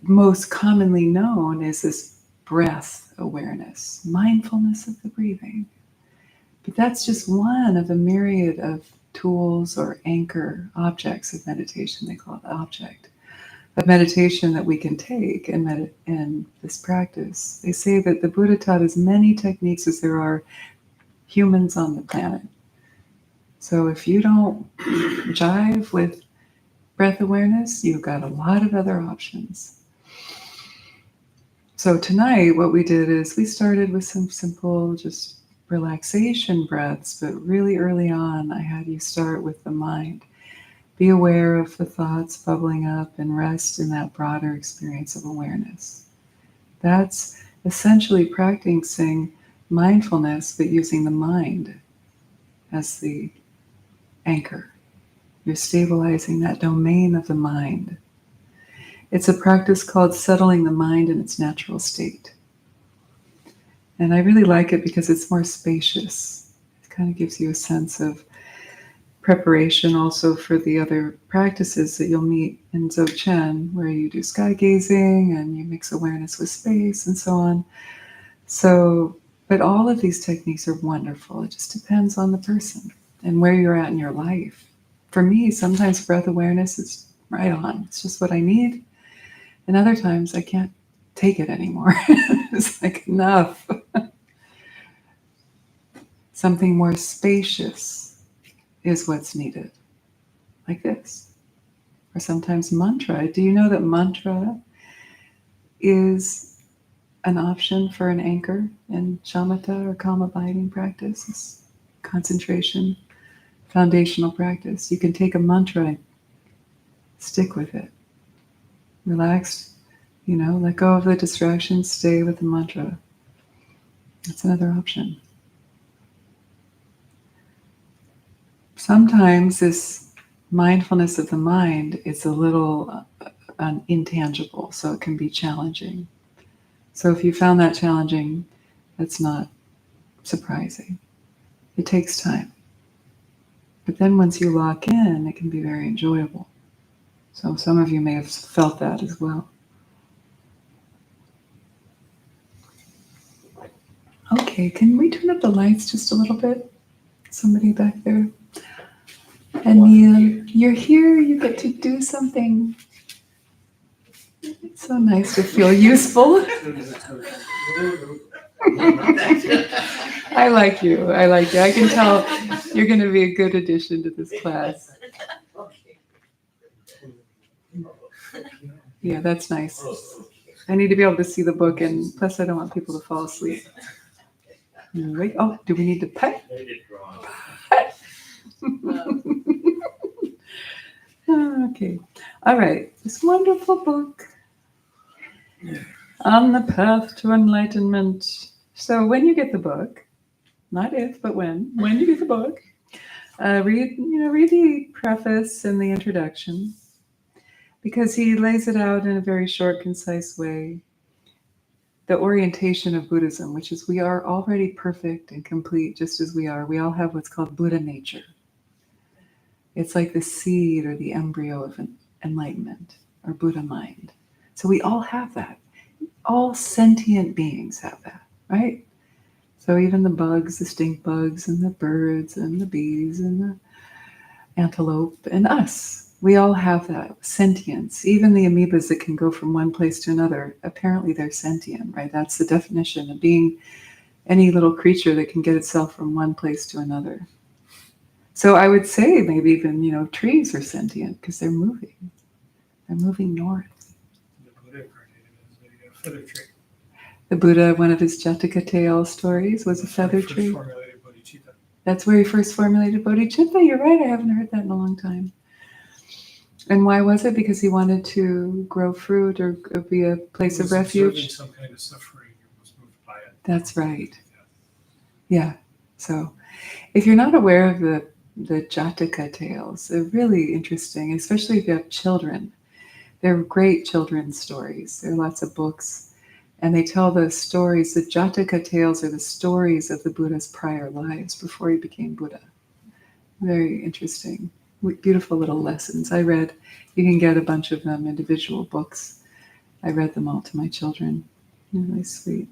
most commonly known is this breath awareness, mindfulness of the breathing. But that's just one of a myriad of tools or anchor objects of meditation. They call it the object of meditation that we can take in this practice. They say that the Buddha taught as many techniques as there are humans on the planet. So if you don't jive with breath awareness, you've got a lot of other options. So tonight, what we did is we started with some simple, just relaxation breaths, but really early on, I had you start with the mind. Be aware of the thoughts bubbling up and rest in that broader experience of awareness. That's essentially practicing mindfulness, but using the mind as the anchor. You're stabilizing that domain of the mind. It's a practice called settling the mind in its natural state. And I really like it because it's more spacious. It kind of gives you a sense of preparation also for the other practices that you'll meet in Dzogchen, where you do sky gazing and you mix awareness with space and so on. So, but all of these techniques are wonderful. It just depends on the person and where you're at in your life. For me, sometimes breath awareness is right on. It's just what I need. And other times I can't take it anymore. It's like enough. Something more spacious is what's needed. Like this. Or sometimes mantra. Do you know that mantra is an option for an anchor in shamatha or calm abiding practice? It's concentration, foundational practice. You can take a mantra and stick with it. Relax, let go of the distractions, stay with the mantra. That's another option. Sometimes this mindfulness of the mind is a little intangible, so it can be challenging. So if you found that challenging, that's not surprising. It takes time. But then once you lock in, it can be very enjoyable. So some of you may have felt that as well. Okay, can we turn up the lights just a little bit? Somebody back there. And Neil, you're here, you get to do something. It's so nice to feel useful. I like you. I can tell you're going to be a good addition to this class. Yeah, that's nice. I need to be able to see the book, and plus I don't want people to fall asleep. Wait, oh, do we need to pet? Okay. All right. This wonderful book, On the Path to Enlightenment. So when you get the book, not if, but when you get the book, read the preface and the introduction, because he lays it out in a very short, concise way. The orientation of Buddhism, which is we are already perfect and complete just as we are. We all have what's called Buddha nature. It's like the seed or the embryo of enlightenment or Buddha mind. So we all have that. All sentient beings have that, right? So even the bugs, the stink bugs, and the birds, and the bees, and the antelope, and us, we all have that sentience. Even the amoebas that can go from one place to another, apparently they're sentient, right? That's the definition of being any little creature that can get itself from one place to another. So I would say maybe even, trees are sentient because they're moving. They're moving north. The Buddha incarnated as a feather tree. The Buddha, one of his Jataka tale stories was a feather tree. Formulated bodhicitta. That's where he first formulated bodhicitta. You're right. I haven't heard that in a long time. And why was it? Because he wanted to grow fruit or be a place of refuge? Some kind of suffering and was moved by it. That's right. Yeah. So if you're not aware of the Jataka tales, they're really interesting, especially if you have children. They're great children's stories. There are lots of books, and they tell the stories. The Jataka tales are the stories of the Buddha's prior lives before he became Buddha. Very interesting. Beautiful little lessons. You can get a bunch of them, individual books. I read them all to my children. Really sweet.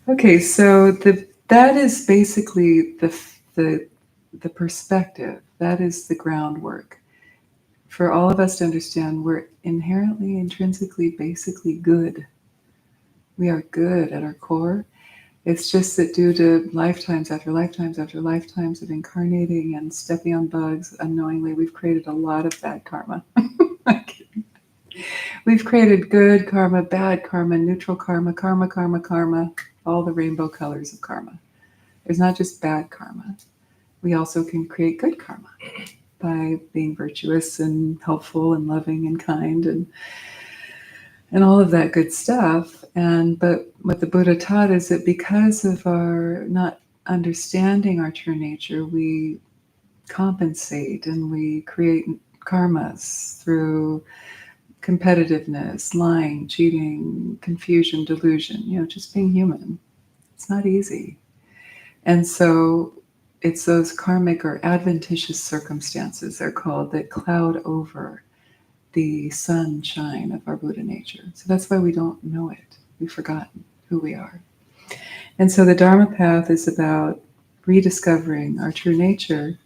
Okay, so that is basically the perspective. That is the groundwork. For all of us to understand, we're inherently, intrinsically, basically good. We are good at our core. It's just that due to lifetimes after lifetimes after lifetimes of incarnating and stepping on bugs unknowingly, we've created a lot of bad karma. We've created good karma, bad karma, neutral karma, karma, all the rainbow colors of karma. There's not just bad karma. We also can create good karma by being virtuous and helpful and loving and kind and all of that good stuff. But what the Buddha taught is that because of our not understanding our true nature, we compensate and we create karmas through competitiveness, lying, cheating, confusion, delusion, just being human. It's not easy. And so it's those karmic or adventitious circumstances, they're called, that cloud over the sunshine of our Buddha nature. So that's why we don't know it. We've forgotten who we are. And so the Dharma path is about rediscovering our true nature.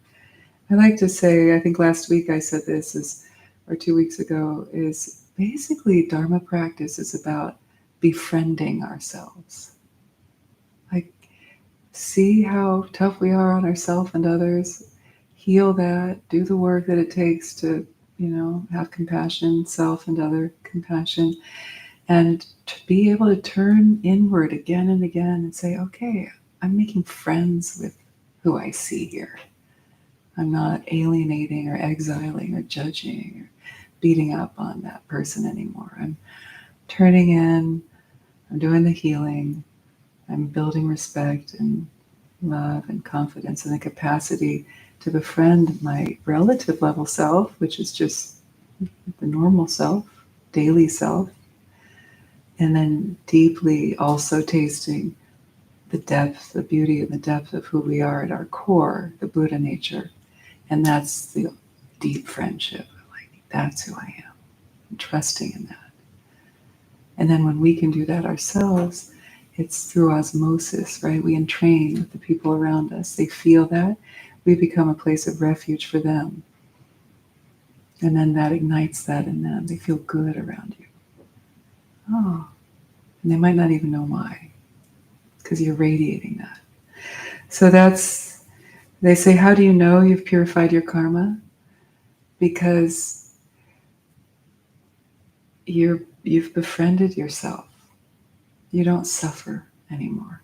I like to say, I think last week I said this, or 2 weeks ago, is basically Dharma practice is about befriending ourselves. Like, see how tough we are on ourselves and others, heal that, do the work that it takes to, have compassion, self and other compassion, and to be able to turn inward again and again and say, okay, I'm making friends with who I see here. I'm not alienating or exiling or judging or beating up on that person anymore. I'm turning in, I'm doing the healing, I'm building respect and love and confidence and the capacity to befriend my relative level self, which is just the normal self, daily self, and then deeply also tasting the depth, the beauty and the depth of who we are at our core, the Buddha nature. And that's the deep friendship. Like, that's who I am. I'm trusting in that. And then when we can do that ourselves, it's through osmosis, right? We entrain with the people around us. They feel that. We become a place of refuge for them. And then that ignites that in them. They feel good around you. Oh, and they might not even know why, because you're radiating that. So they say, how do you know you've purified your karma? Because you've befriended yourself. You don't suffer anymore.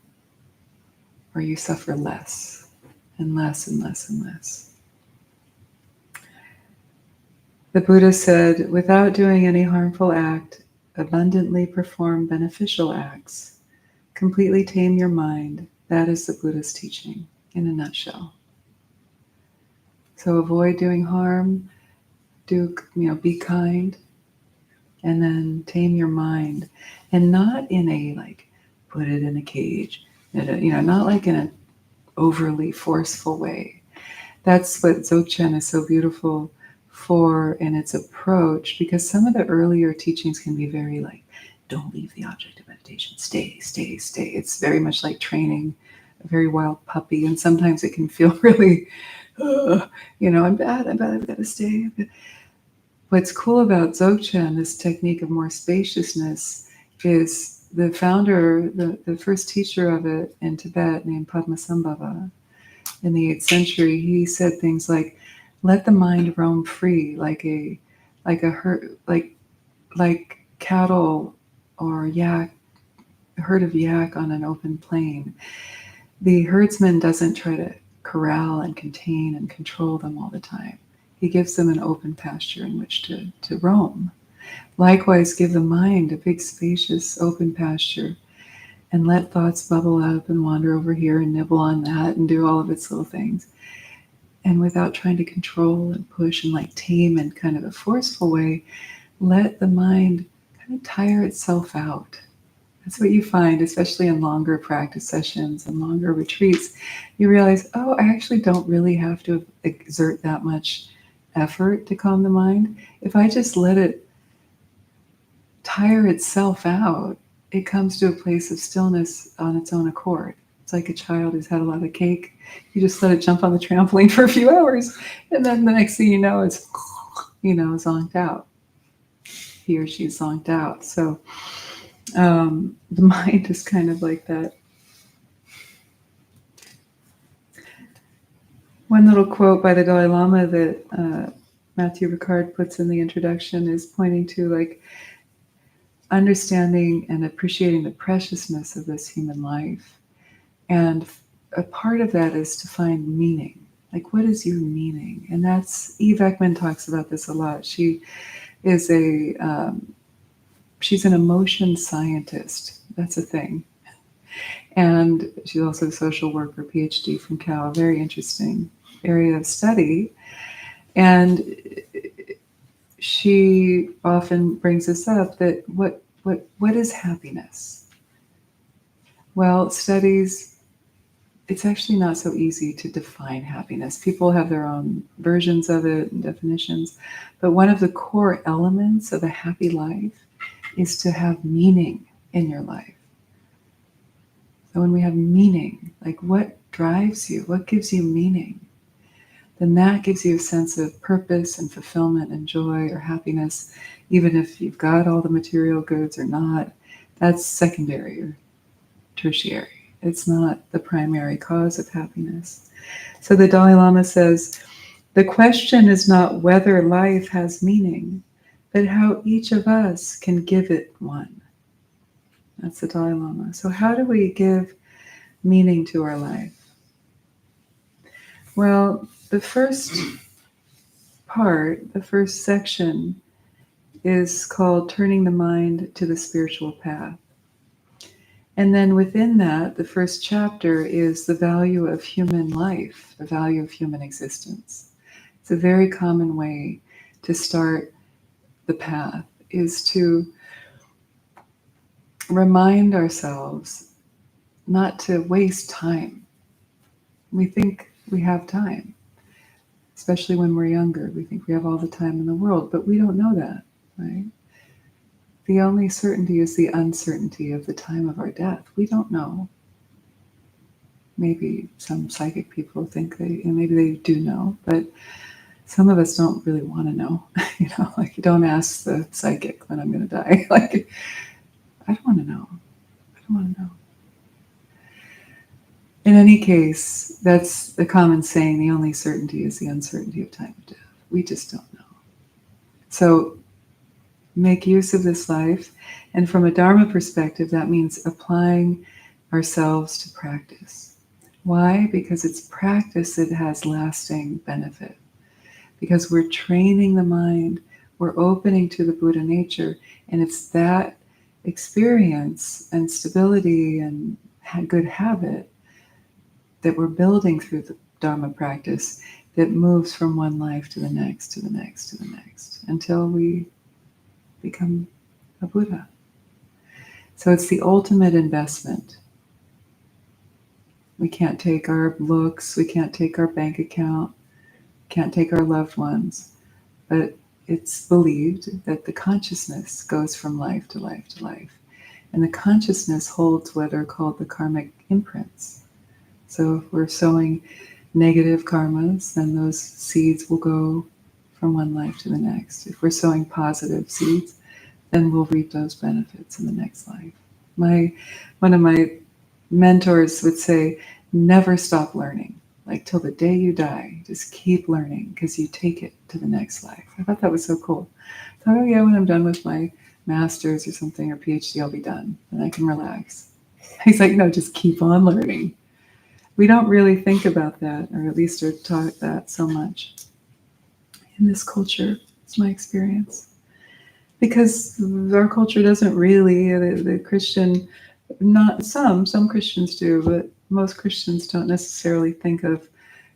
Or you suffer less and less and less and less. The Buddha said, without doing any harmful act, abundantly perform beneficial acts. Completely tame your mind. That is the Buddha's teaching in a nutshell. So avoid doing harm, be kind, and then tame your mind. And not in a put it in a cage, not like in an overly forceful way. That's what Dzogchen is so beautiful for in its approach, because some of the earlier teachings can be very don't leave the object of meditation, stay, stay, stay. It's very much like training a very wild puppy, and sometimes it can feel really, I'm bad, I've got to stay. What's cool about Dzogchen, this technique of more spaciousness, is the founder, the first teacher of it in Tibet, named Padmasambhava, in the 8th century, he said things like, let the mind roam free like cattle or yak, a herd of yak on an open plain. The herdsman doesn't try to corral and contain and control them all the time. He gives them an open pasture in which to roam. Likewise, give the mind a big, spacious, open pasture and let thoughts bubble up and wander over here and nibble on that and do all of its little things. And without trying to control and push and tame in kind of a forceful way, let the mind kind of tire itself out. That's what you find, especially in longer practice sessions and longer retreats. You realize, I actually don't really have to exert that much effort to calm the mind. If I just let it tire itself out, it comes to a place of stillness on its own accord. It's like a child who's had a lot of cake. You just let it jump on the trampoline for a few hours, and then the next thing you know, it's zonked out. He or she's zonked out. So the mind is kind of like that. One little quote by the Dalai Lama that Matthew Ricard puts in the introduction is pointing to understanding and appreciating the preciousness of this human life. And a part of that is to find meaning. What is your meaning? And that's, Eve Ekman talks about this a lot. She is she's an emotion scientist. That's a thing. And she's also a social worker, PhD from Cal, a very interesting area of study. And she often brings this up, that what is happiness? Well, studies it's actually not so easy to define happiness. People have their own versions of it and definitions, but one of the core elements of a happy life is to have meaning in your life. So when we have meaning, like what drives you, what gives you meaning, then that gives you a sense of purpose and fulfillment and joy or happiness, even if you've got all the material goods or not. That's secondary or tertiary. It's not the primary cause of happiness. So the Dalai Lama says, the question is not whether life has meaning, but how each of us can give it one. That's the Dalai Lama. So how do we give meaning to our life? Well, the first part, the first section, is called Turning the Mind to the Spiritual Path. And then within that, the first chapter is the value of human life, the value of human existence. It's a very common way to start the path, is to remind ourselves not to waste time. We think we have time, especially when we're younger. We think we have all the time in the world, but we don't know that, right? The only certainty is the uncertainty of the time of our death. We don't know. Maybe some psychic people think maybe they do know, but some of us don't really want to know. Like you don't ask the psychic when I'm going to die. Like, I don't want to know. I don't want to know. In any case, that's the common saying, the only certainty is the uncertainty of time of death. We just don't know. So make use of this life. And from a Dharma perspective, that means applying ourselves to practice. Why? Because it's practice that has lasting benefit. Because we're training the mind, we're opening to the Buddha nature, and it's that experience and stability and good habit that we're building through the Dharma practice that moves from one life to the next, to the next, to the next, until we become a Buddha. So it's the ultimate investment. We can't take our looks, we can't take our bank account, can't take our loved ones, but it's believed that the consciousness goes from life to life to life. And the consciousness holds what are called the karmic imprints. So if we're sowing negative karmas, then those seeds will go from one life to the next. If we're sowing positive seeds, then we'll reap those benefits in the next life. One of my mentors would say, never stop learning. Like till the day you die, just keep learning because you take it to the next life. I thought that was so cool. I thought, oh yeah, when I'm done with my master's or something or PhD, I'll be done and I can relax. He's like, no, just keep on learning. We don't really think about that, or at least are taught that so much in this culture. It's my experience. Because our culture doesn't really, the Christian, not some Christians do, but most Christians don't necessarily think of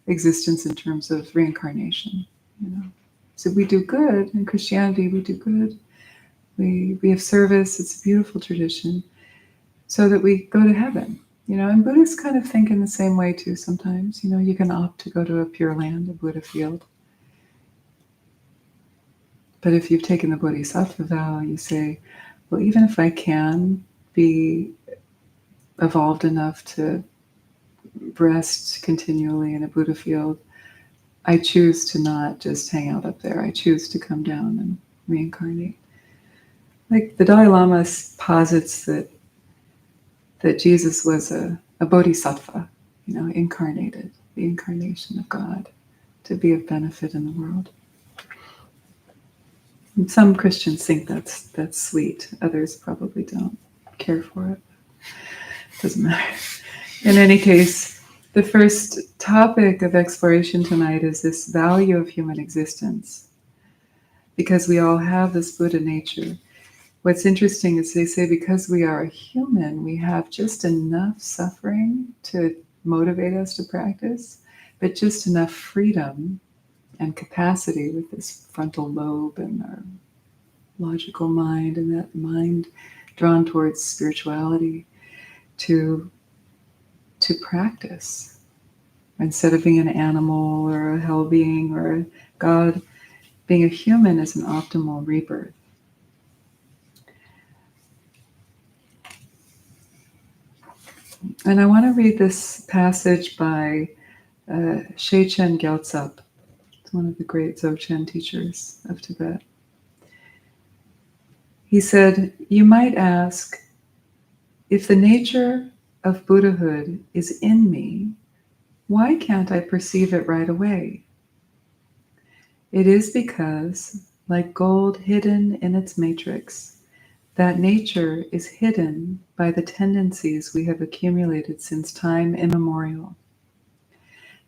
existence in terms of reincarnation. So we do good in Christianity. We do good. We have service. It's a beautiful tradition, so that we go to heaven. And Buddhists kind of think in the same way too. Sometimes, you can opt to go to a Pure Land, a Buddha field. But if you've taken the Bodhisattva vow, you say, well, even if I can be evolved enough to rest continually in a Buddha field, I choose to not just hang out up there. I choose to come down and reincarnate. Like the Dalai Lama posits that Jesus was a bodhisattva, incarnated, the incarnation of God, to be of benefit in the world. And some Christians think that's sweet. Others probably don't care for it. Doesn't matter. In any case, the first topic of exploration tonight is this value of human existence. Because we all have this Buddha nature. What's interesting is they say because we are a human, we have just enough suffering to motivate us to practice, but just enough freedom and capacity with this frontal lobe and our logical mind and that mind drawn towards spirituality to to practice. Instead of being an animal or a hell being or a god, being a human is an optimal rebirth. And I want to read this passage by Shechen Gyaltsab. It's one of the great Dzogchen teachers of Tibet. He said, "You might ask, if the nature of Buddhahood is in me, why can't I perceive it right away? It is because, like gold hidden in its matrix, that nature is hidden by the tendencies we have accumulated since time immemorial.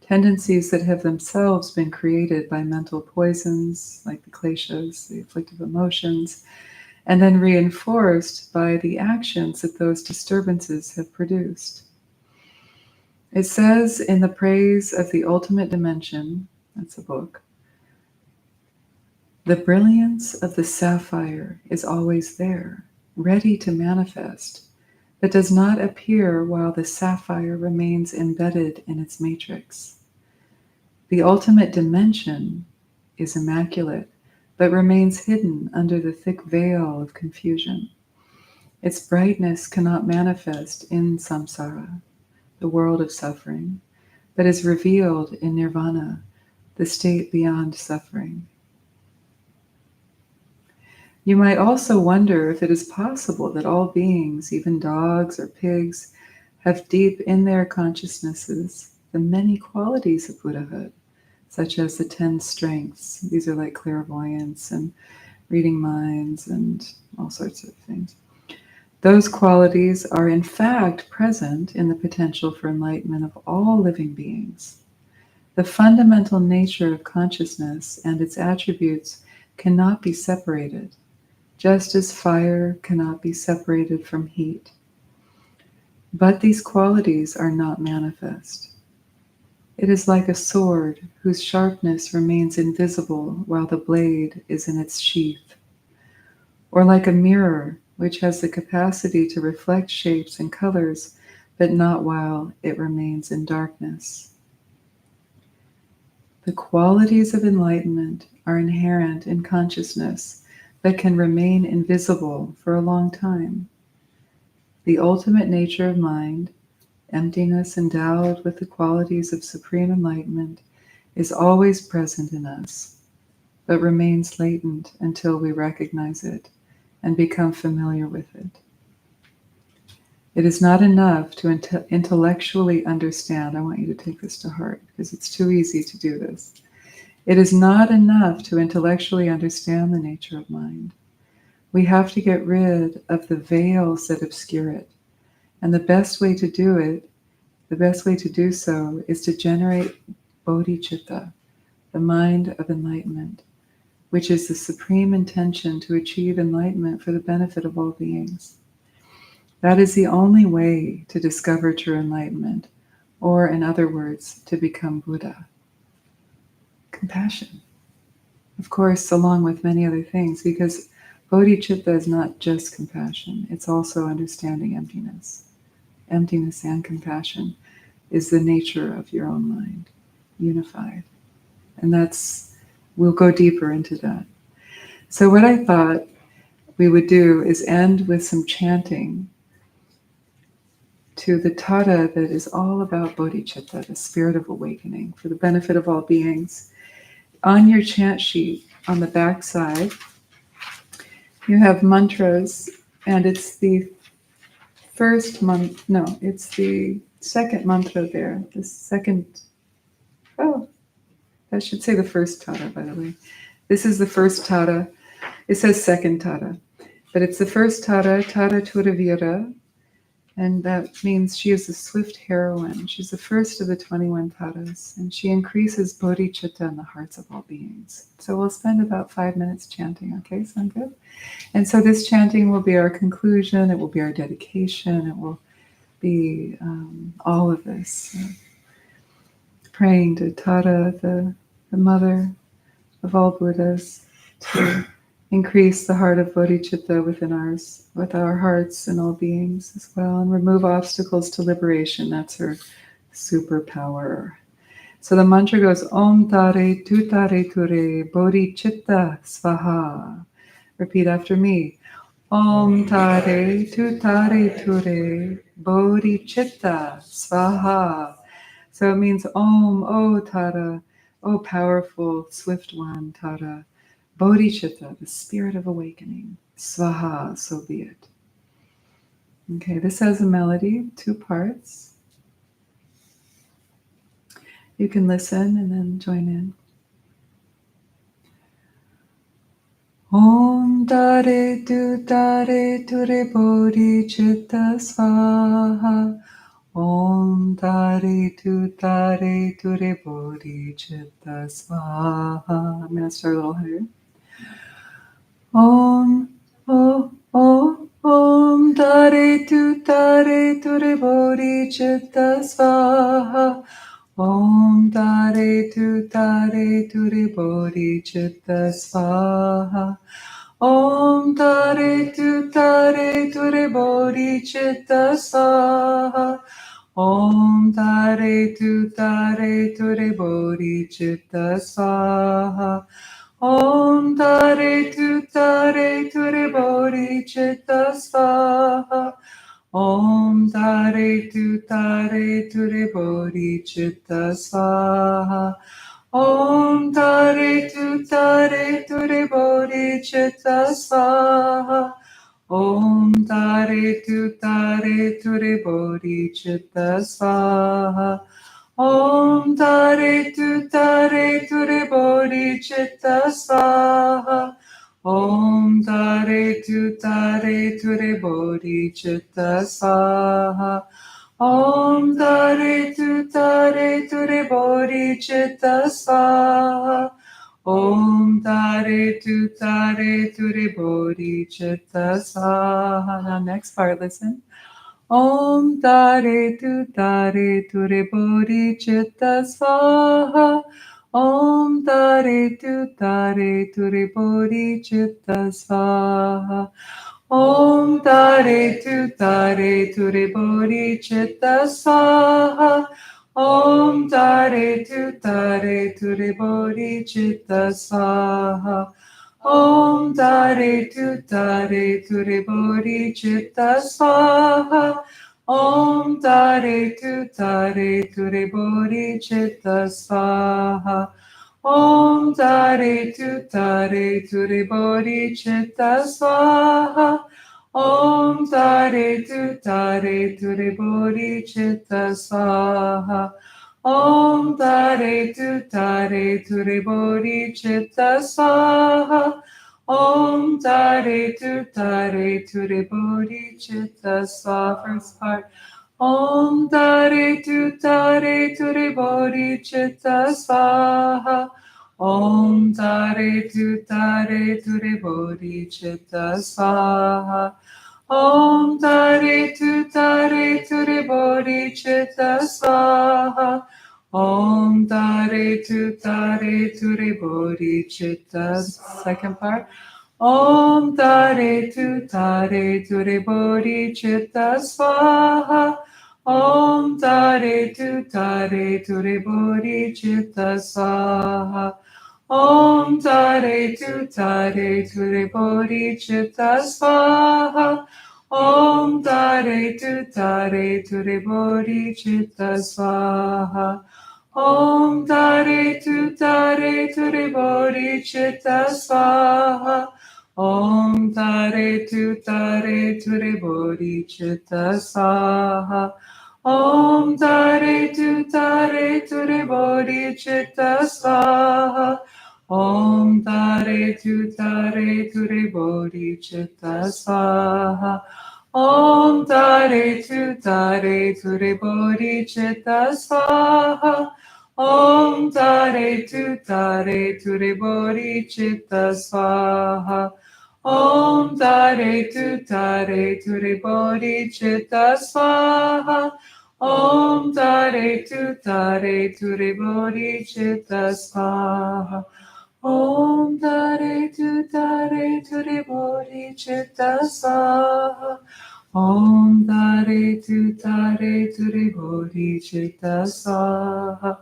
Tendencies that have themselves been created by mental poisons, like the kleshas, the afflictive emotions, and then reinforced by the actions that those disturbances have produced." It says in The Praise of the Ultimate Dimension, that's a book, "The brilliance of the sapphire is always there, ready to manifest, but does not appear while the sapphire remains embedded in its matrix. The ultimate dimension is immaculate, but remains hidden under the thick veil of confusion. Its brightness cannot manifest in samsara, the world of suffering, but is revealed in nirvana, the state beyond suffering. You might also wonder if it is possible that all beings, even dogs or pigs, have deep in their consciousnesses the many qualities of Buddhahood, such as the 10 strengths. These are like clairvoyance and reading minds and all sorts of things. Those qualities are in fact present in the potential for enlightenment of all living beings. The fundamental nature of consciousness and its attributes cannot be separated, just as fire cannot be separated from heat. But these qualities are not manifest. It is like a sword whose sharpness remains invisible while the blade is in its sheath, or like a mirror which has the capacity to reflect shapes and colors, but not while it remains in darkness. The qualities of enlightenment are inherent in consciousness, but can remain invisible for a long time. The ultimate nature of mind, emptiness endowed with the qualities of supreme enlightenment, is always present in us, but remains latent until we recognize it and become familiar with it. It is not enough to intellectually understand. I want you to take this to heart because it's too easy to do this. It is not enough to intellectually understand the nature of mind. We have to get rid of the veils that obscure it. And the best way to do so is to generate bodhicitta, the mind of enlightenment, which is the supreme intention to achieve enlightenment for the benefit of all beings. That is the only way to discover true enlightenment, or in other words, to become Buddha. Compassion, of course, along with many other things, because bodhicitta is not just compassion, it's also understanding emptiness. Emptiness and compassion is the nature of your own mind, unified. And we'll go deeper into that. So what I thought we would do is end with some chanting to the Tara that is all about bodhicitta, the spirit of awakening, for the benefit of all beings. On your chant sheet, on the back side, you have mantras, and it's the it's the second mantra there. I should say the first Tara, by the way. This is the first Tara. It says second Tara, but it's the first Tara, Tara Turavira, and that means she is the swift heroine. She's the first of the 21 Taras, and she increases bodhicitta in the hearts of all beings. So we'll spend about 5 minutes chanting, okay? Sound good? And so this chanting will be our conclusion, it will be our dedication, it will be all of this. Praying to Tara, the mother of all Buddhas, to increase the heart of bodhicitta within ours, with our hearts and all beings as well, and remove obstacles to liberation. That's her superpower. So the mantra goes Om Tare Tutare Ture Bodhicitta Svaha. Repeat after me. Om Tare Tutare Ture Bodhicitta Svaha. So it means Om, O Tara, O powerful, swift one, Tara. Bodhicitta, the spirit of awakening. Svaha, so be it. Okay, this has a melody, 2 parts. You can listen and then join in. Om Tare Tutare Ture Bodhicitta Svaha. Om Tare Tutare Ture Bodhicitta Svaha. I'm going to start a little higher. Om, Om Tare Tutare Ture Bodhicitta Svaha. Om Tare Tutare Ture Bodhicitta Svaha. Om Tare Tutare Ture Bodhicitta Svaha. Om Tare Tutare Ture Bodhicitta Svaha. Om Tare Tutare Ture Bodhicitta Svaha. Om Tare Tutare Ture Bodhicitta Svaha. Om Tare Tutare Ture Bodhicitta Svaha. Om Tare Tutare Ture Bodhicitta Svaha. Om Tare Tutare Ture Bodhicitta Svaha. Om Tare Tutare Ture Bodhicitta Svaha. Om Tare Tutare Ture Bodhicitta Svaha. Om Tare Tutare Ture Bodhicitta Svaha. Now next part, listen. Om Tare Tutare Ture Bodhicitta Svaha. Om Tare Tutare Ture Bodhicitta Svaha. Om Tare Tutare Ture Bodhicitta Svaha. Om Tare Tutare Ture Bodhicitta Svaha. Om Tare Tutare Ture Bodhicitta Svaha. Om Tare Tutare Ture Bodhicitta Svaha. Om Tare Tutare Ture Bodhicitta Svaha. Om Tare Tutare Ture Bodhicitta Svaha. Om Tare Tutare Ture Bodhicitta Svaha. Om Tare Tutare Ture Bodhicitta Svaha. First part. Om Tare Tutare Ture Bodhicitta Svaha. Om Tare Tutare Ture Bodhicitta Svaha. Om Tare Tutare Ture Bodhicitta Svaha. Om Tare Tutare Ture Bodhicitta. Second part. Om Tare Tutare Ture Bodhicitta Svaha. Om Tare Tutare Ture Bodhicitta Svaha. Om Tare Tutare Ture Bodhicitta Svaha. Om Tare Tutare Ture Bodhicitta Svaha. Om Tare Tutare Ture Bodhicitta Svaha. Om Tare Tutare Ture Bodhicitta Svaha. Om Tare Tutare Ture Bodhicitta Svaha. Om Tare Tutare Ture Bodhicitta Svaha. Om Tare Tutare Ture Bodhicitta Svaha. Om Tare Tutare Ture Bodhicitta Svaha. Om Tare Tutare Ture Bodhicitta Svaha. Om Tare Tutare Ture Bodhicitta Svaha. Om Tare Turi Bodhi Chitta Swaha. Om Tare Turi Bodhi Chitta Swaha.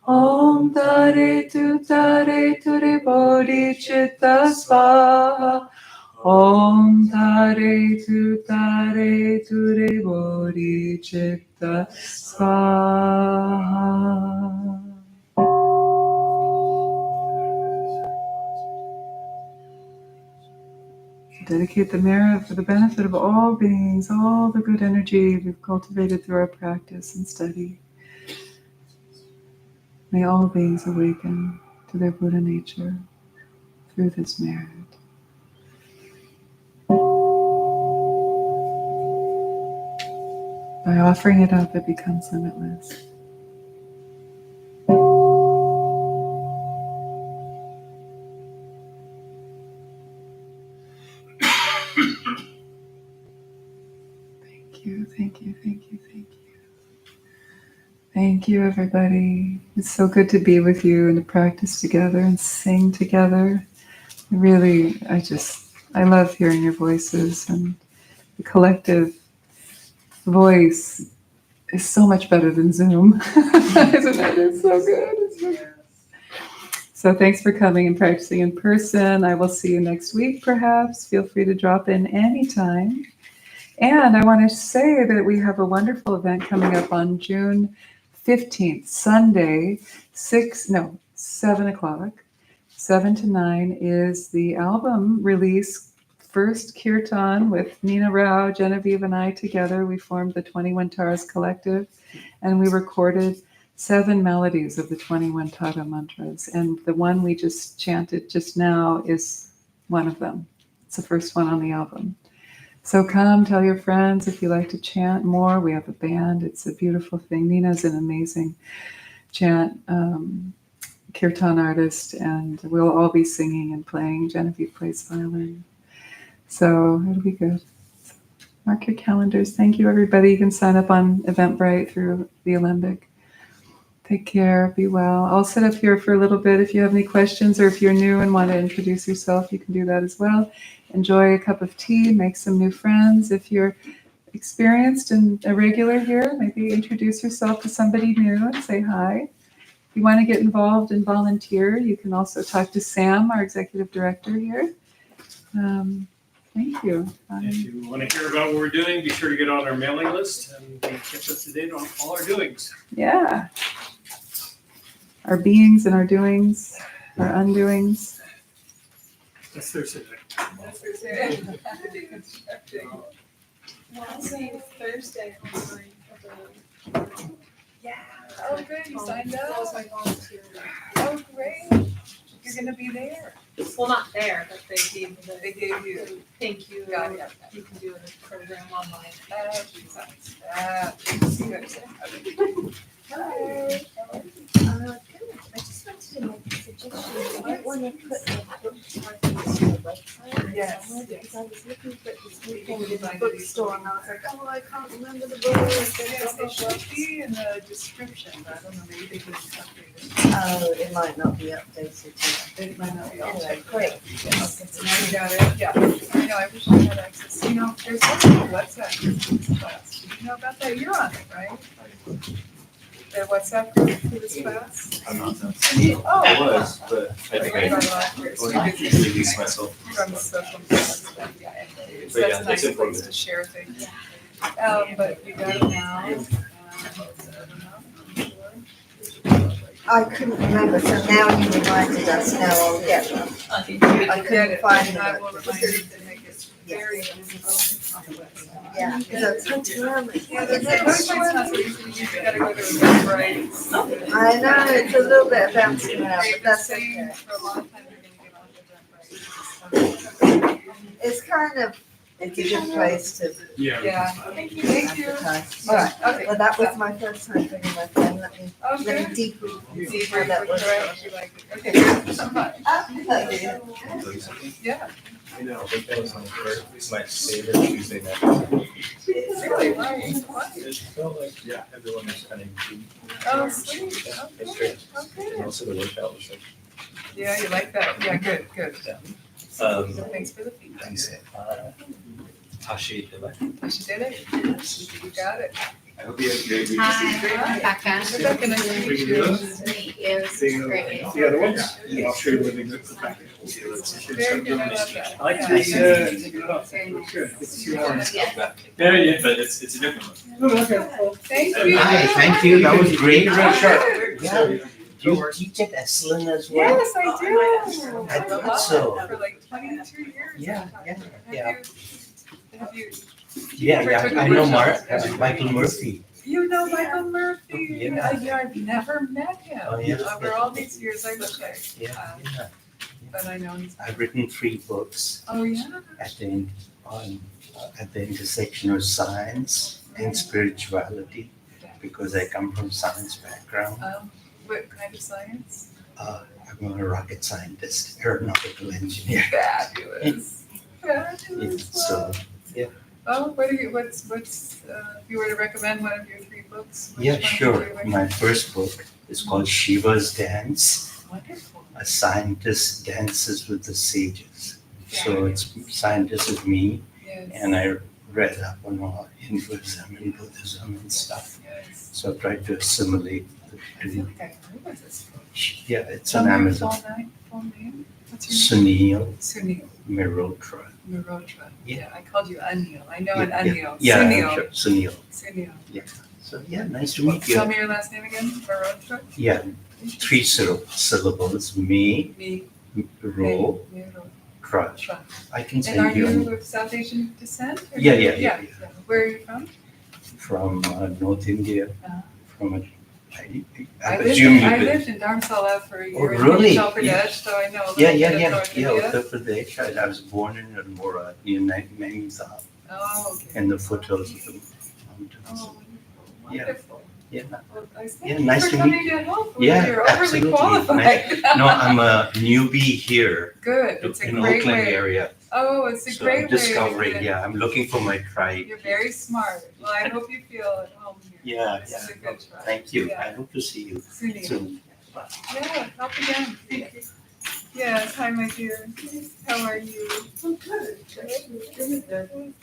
Om Tare Turi Bodhi Chitta Swaha. Om Tare Turi Bodhi Chitta Swaha. Dedicate the mirror for the benefit of all beings, all the good energy we've cultivated through our practice and study. May all beings awaken to their Buddha nature through this merit. By offering it up, it becomes limitless. Thank you, thank you, thank you, thank you. Thank you, everybody. It's so good to be with you and to practice together and sing together. Really, I love hearing your voices, and the collective voice is so much better than Zoom. Isn't it? It's so good. It's so good. So thanks for coming and practicing in person. I will see you next week, perhaps. Feel free to drop in anytime. And I want to say that we have a wonderful event coming up on June 15th, Sunday, 7 o'clock. 7 to 9 is the album release, first kirtan with Nina Rao, Genevieve, and I together. We formed the 21 Taras Collective, and we recorded 7 melodies of the 21 Tara mantras. And the one we just chanted just now is one of them. It's the first one on the album. So come, tell your friends if you like to chant more. We have a band. It's a beautiful thing. Nina's an amazing chant kirtan artist, and we'll all be singing and playing. Genevieve plays violin. So it'll be good. So mark your calendars. Thank you, everybody. You can sign up on Eventbrite through the Alembic. Take care. Be well. I'll sit up here for a little bit. If you have any questions, or if you're new and want to introduce yourself, you can do that as well. Enjoy a cup of tea. Make some new friends. If you're experienced and a regular here, maybe introduce yourself to somebody new and say hi. If you want to get involved and volunteer, you can also talk to Sam, our executive director here. Thank you. If you want to hear about what we're doing, be sure to get on our mailing list and keep us to date on all our doings. Yeah. Our beings and our doings, our undoings. That's Thursday night. That's for sure. Thursday. Yeah. Oh, good. You signed That was up. my volunteer. Oh, great. You're going to be there. Well, not there, but they gave me They gave you. thank you. Got it. You can do a program online. Good. Hi. Good. I just wanted to make a suggestion. You might want to put the bookmark on the website. Yes. somewhere, because I was looking for it this weekend in the bookstore and I was like, oh, I can't remember the book. Yes, it should be in the description, but I don't know, maybe they didn't update it. Oh, it might not be updated. It might not be. Anyway, great. Yes. So now you got it. Yeah. I know, I wish I had access. You know, there's also a WhatsApp group for this class. Did you know about that? You're on it, right? The WhatsApp group for this class? I'm not done. Oh. I was, but I think I released myself. From the social media stuff, yeah. So But yeah, that's a nice it's important. place to share things. But you got it now. I couldn't remember, so now you reminded us, now I'll get them. I Get couldn't it, find and I will them. remind you to make it very visible on the website. Yeah, because I couldn't remember. Yeah, the website's not so easy to use. You gotta go to Eventbrite. I know, it's a little bit bouncing around, They've but been that's saying okay. for a long time you're gonna get on Eventbrite. It's kind of, it's a good place to Yeah. Yeah, thank you. Thank you. advertise. All right, Okay. well, that was my first time bringing my phone, let me Okay. debrief. See how that was. you like it. Okay, thank you so much. Yeah. I know, but that was my favorite Tuesday night. Really? Why? It felt like, yeah, everyone was kind of. Oh, sweet. Yeah, it's Okay. great. And Okay. also the workout was like Yeah, you like that? Yeah, good. Thanks for the feedback. Tashi Dilla. You did it. You got it. I hope you have a great week. Hi, Rebecca. Rebecca, nice to meet you. Nice to meet you. Great. The other ones? I'll show you what they look like. Very good, I love that. I like Yeah. this. Very nice. Good. It's 2 hours. Yeah. Yeah. But it's a different one. Thank you. Hi, thank you, that was great. You're sharp. Yeah. Do you teach at Easton as well? Yes, I do. I thought so. For like 22 years. Yeah, yeah, yeah. Have you, Yeah, I know Michael Murphy. you know Michael Murphy? Yeah. I've never met him. Oh, yeah. Over all these years, I wish I, Yeah, yeah. but I know he's. I've written 3 books Oh, yeah. at the intersection of science and spirituality, because I come from science background. What kind of science? I'm a rocket scientist, aeronautical engineer. Fabulous. Fabulous. So, Oh, what's, if you were to recommend one of your 3 books? which yeah, one would sure. you recommend? My first book is called Shiva's Dance. Wonderful. A scientist dances with the sages. So it's scientist is me, Yes. and I read up on all Hinduism and Buddhism and stuff. Yes. So I tried to assimilate the I feel 2. like I heard of this book. Yeah, it's Tell on me your Amazon. full name? What's your name? Sunil Sunil Mehrotra. Mehrotra. Yeah. I called you Anil. I know an Yeah, Anil. Yeah, Sunil. sure, Sunil. Sunil. So yeah, nice to meet Tell you. me your last name again. Mehrotra. Yeah, 3 syllables. Me, Me. ro, tra. Mehrotra. I can And send are you you of South Asian descent? or- Yeah. Where are you from? from North India. Uh-huh. From a, I I presume you've been. lived in Dharamsala for a year in really? Uttar Pradesh, so I know a little Yeah, bit of North India. Uttar Pradesh. I was born in Almora, near Nainital, Oh, okay. in the foothills of the mountains. Oh, wonderful, Yeah. wonderful. Yeah. Well, I Yeah, thank you nice for to coming meet to help. Yeah, You're overly absolutely. qualified. No, I'm a newbie here Good, it's a in great Oakland way. area. Oh, it's a So great I'm way. discovering, to- yeah, I'm looking for my tribe. You're very smart. Well, I hope you feel at home here. Yeah, This is a good try. Thank you. Yeah. I hope to see you Sunil. soon. Yeah, help again. Thank you. Yes, hi, my dear. How are you? I'm good. Good.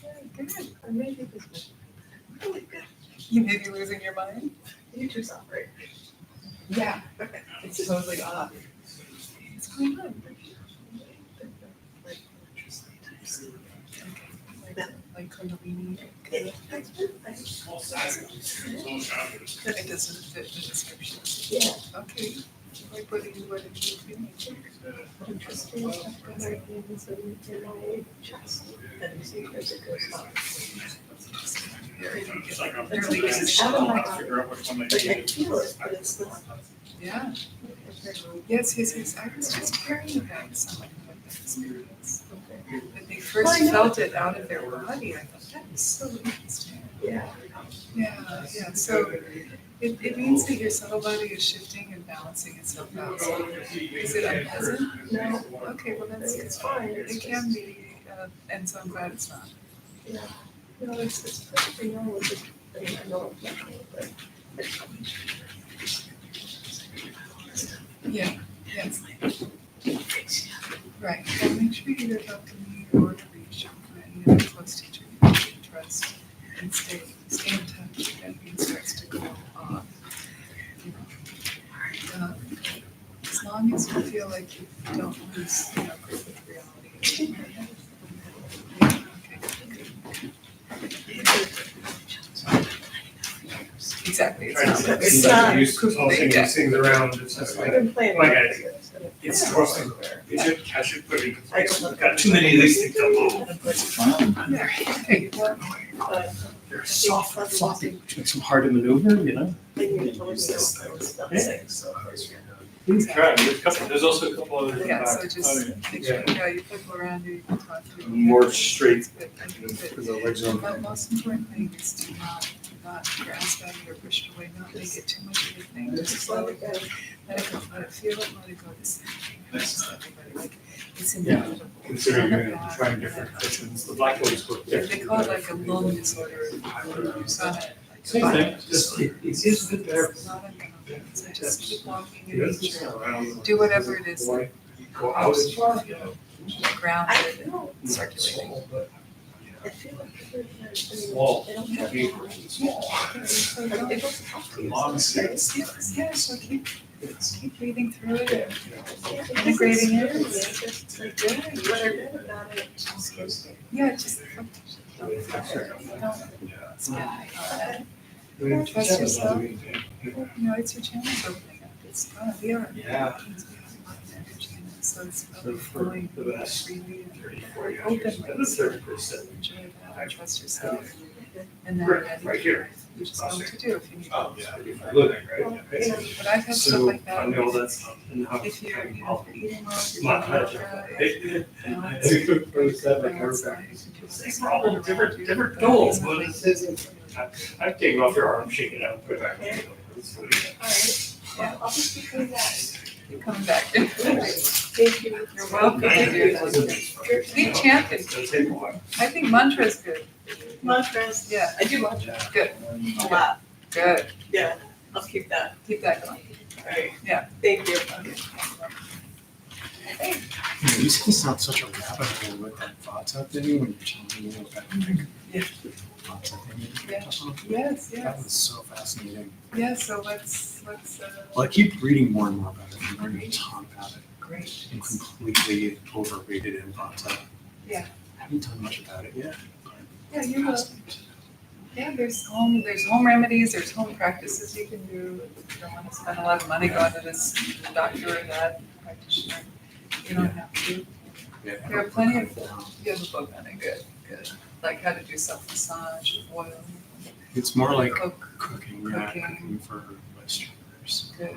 You may be losing your mind. Future's off, right? Yeah, it's totally off. What's going on? Like Kundalini. It doesn't fit the description. Yeah. Okay. Like what are you feeling? Interesting. It's like I'm Really trying good. to figure out which one I But I need. feel it, but it's not. Yeah. Yes. I was just hearing about someone who had that experience. When they first felt it out of their body, I thought that was so interesting. Yeah. Yeah. So it means that your subtle body is shifting and balancing itself out. So is it unpleasant? No. Okay, well It's that's fine. it can be, and so I'm glad it's not. No, it's perfectly normal. It's just, I mean, I know it's not normal, but. Yeah. Yes. Right. Well, make sure you either talk to me or to reach any other close teacher you can trust and stay in touch if anything starts to go off. As long as you feel like you don't lose, grip with reality. Yeah, okay. Exactly. It's Like not- you used to tossing these things around, it's just I've like, been playing. Like with I- it, so. it's tossing. Is it cashew pudding? I don't know. I've got too many of these things at home. Okay. But They're soft and floppy, which makes them hard to maneuver, you know? then you told me this, I was not sick, so. Try it. There's also a couple others in the Yeah, so back. just make sure, you people around you can talk to. More straight. But I think that Because the legs are. the most important thing is to not grasp at it or push it away, not make it too much of a thing, just let it go. Let it go, let it feel it, let it go. The same thing. Just everybody, like, it's inevitable. Considering It's you're not trying bad. different cushions, the black ones work They different. call it like a lung disorder. It's not like Same thing, just It is good there. It's not uncommon. So just keep walking you know, and just around. do whatever it is that Go out as far, grounded and know. circulating. small, but I feel like everybody's Small. They don't have. So don't- It doesn't have to. Long Yes, yeah, so keep breathing through it and It's integrating it. It's like, Good. what I read about it scares me. Yeah, just don't trust yourself. You know, it's your channel opening up. It's fun. We are. Yeah. So it's probably flowing The best. freely and 30-40 open. years. And the 30%. Enjoy that. And trust yourself. And then Right here. you just know what to do if you need. Oh, yeah. Living, right? But I've had stuff So like that. I know that stuff and how. If you're, you know, if you're eating well, if Not you're much. doing yoga, if you know, it's- Same problem, different tools, but it's, I've taken off your arm, shake it out, put it back. Alright, well, I'll just be coming back. You're coming back. Thank you. You're welcome. Keep chanting. It'll take a while. I think mantra is good. Mantras. Yeah. I do mantras Good. a lot. Good. Yeah, I'll keep that. Keep that going. Alright. Yeah. Thank you. You can sound such a rabbit hole with that vata thing when you're chanting about like Yeah. vata thing. Yeah. Yes, That was yes. so fascinating. Yeah, so let's, Well, I keep reading more and more about it and learning a ton about it. great. I'm completely overrated in vata. Yeah. I haven't done much about it yet. But Yeah, you will. Yeah, there's home remedies, there's home practices you can do. If you don't want to spend a lot of money going to this doctor or that practitioner, you don't have to. Yeah. There are plenty of, you have a book on it, good. Like how to do self-massage, oil, It's more like cook, cooking, Cooking. cooking for Westerners. Good.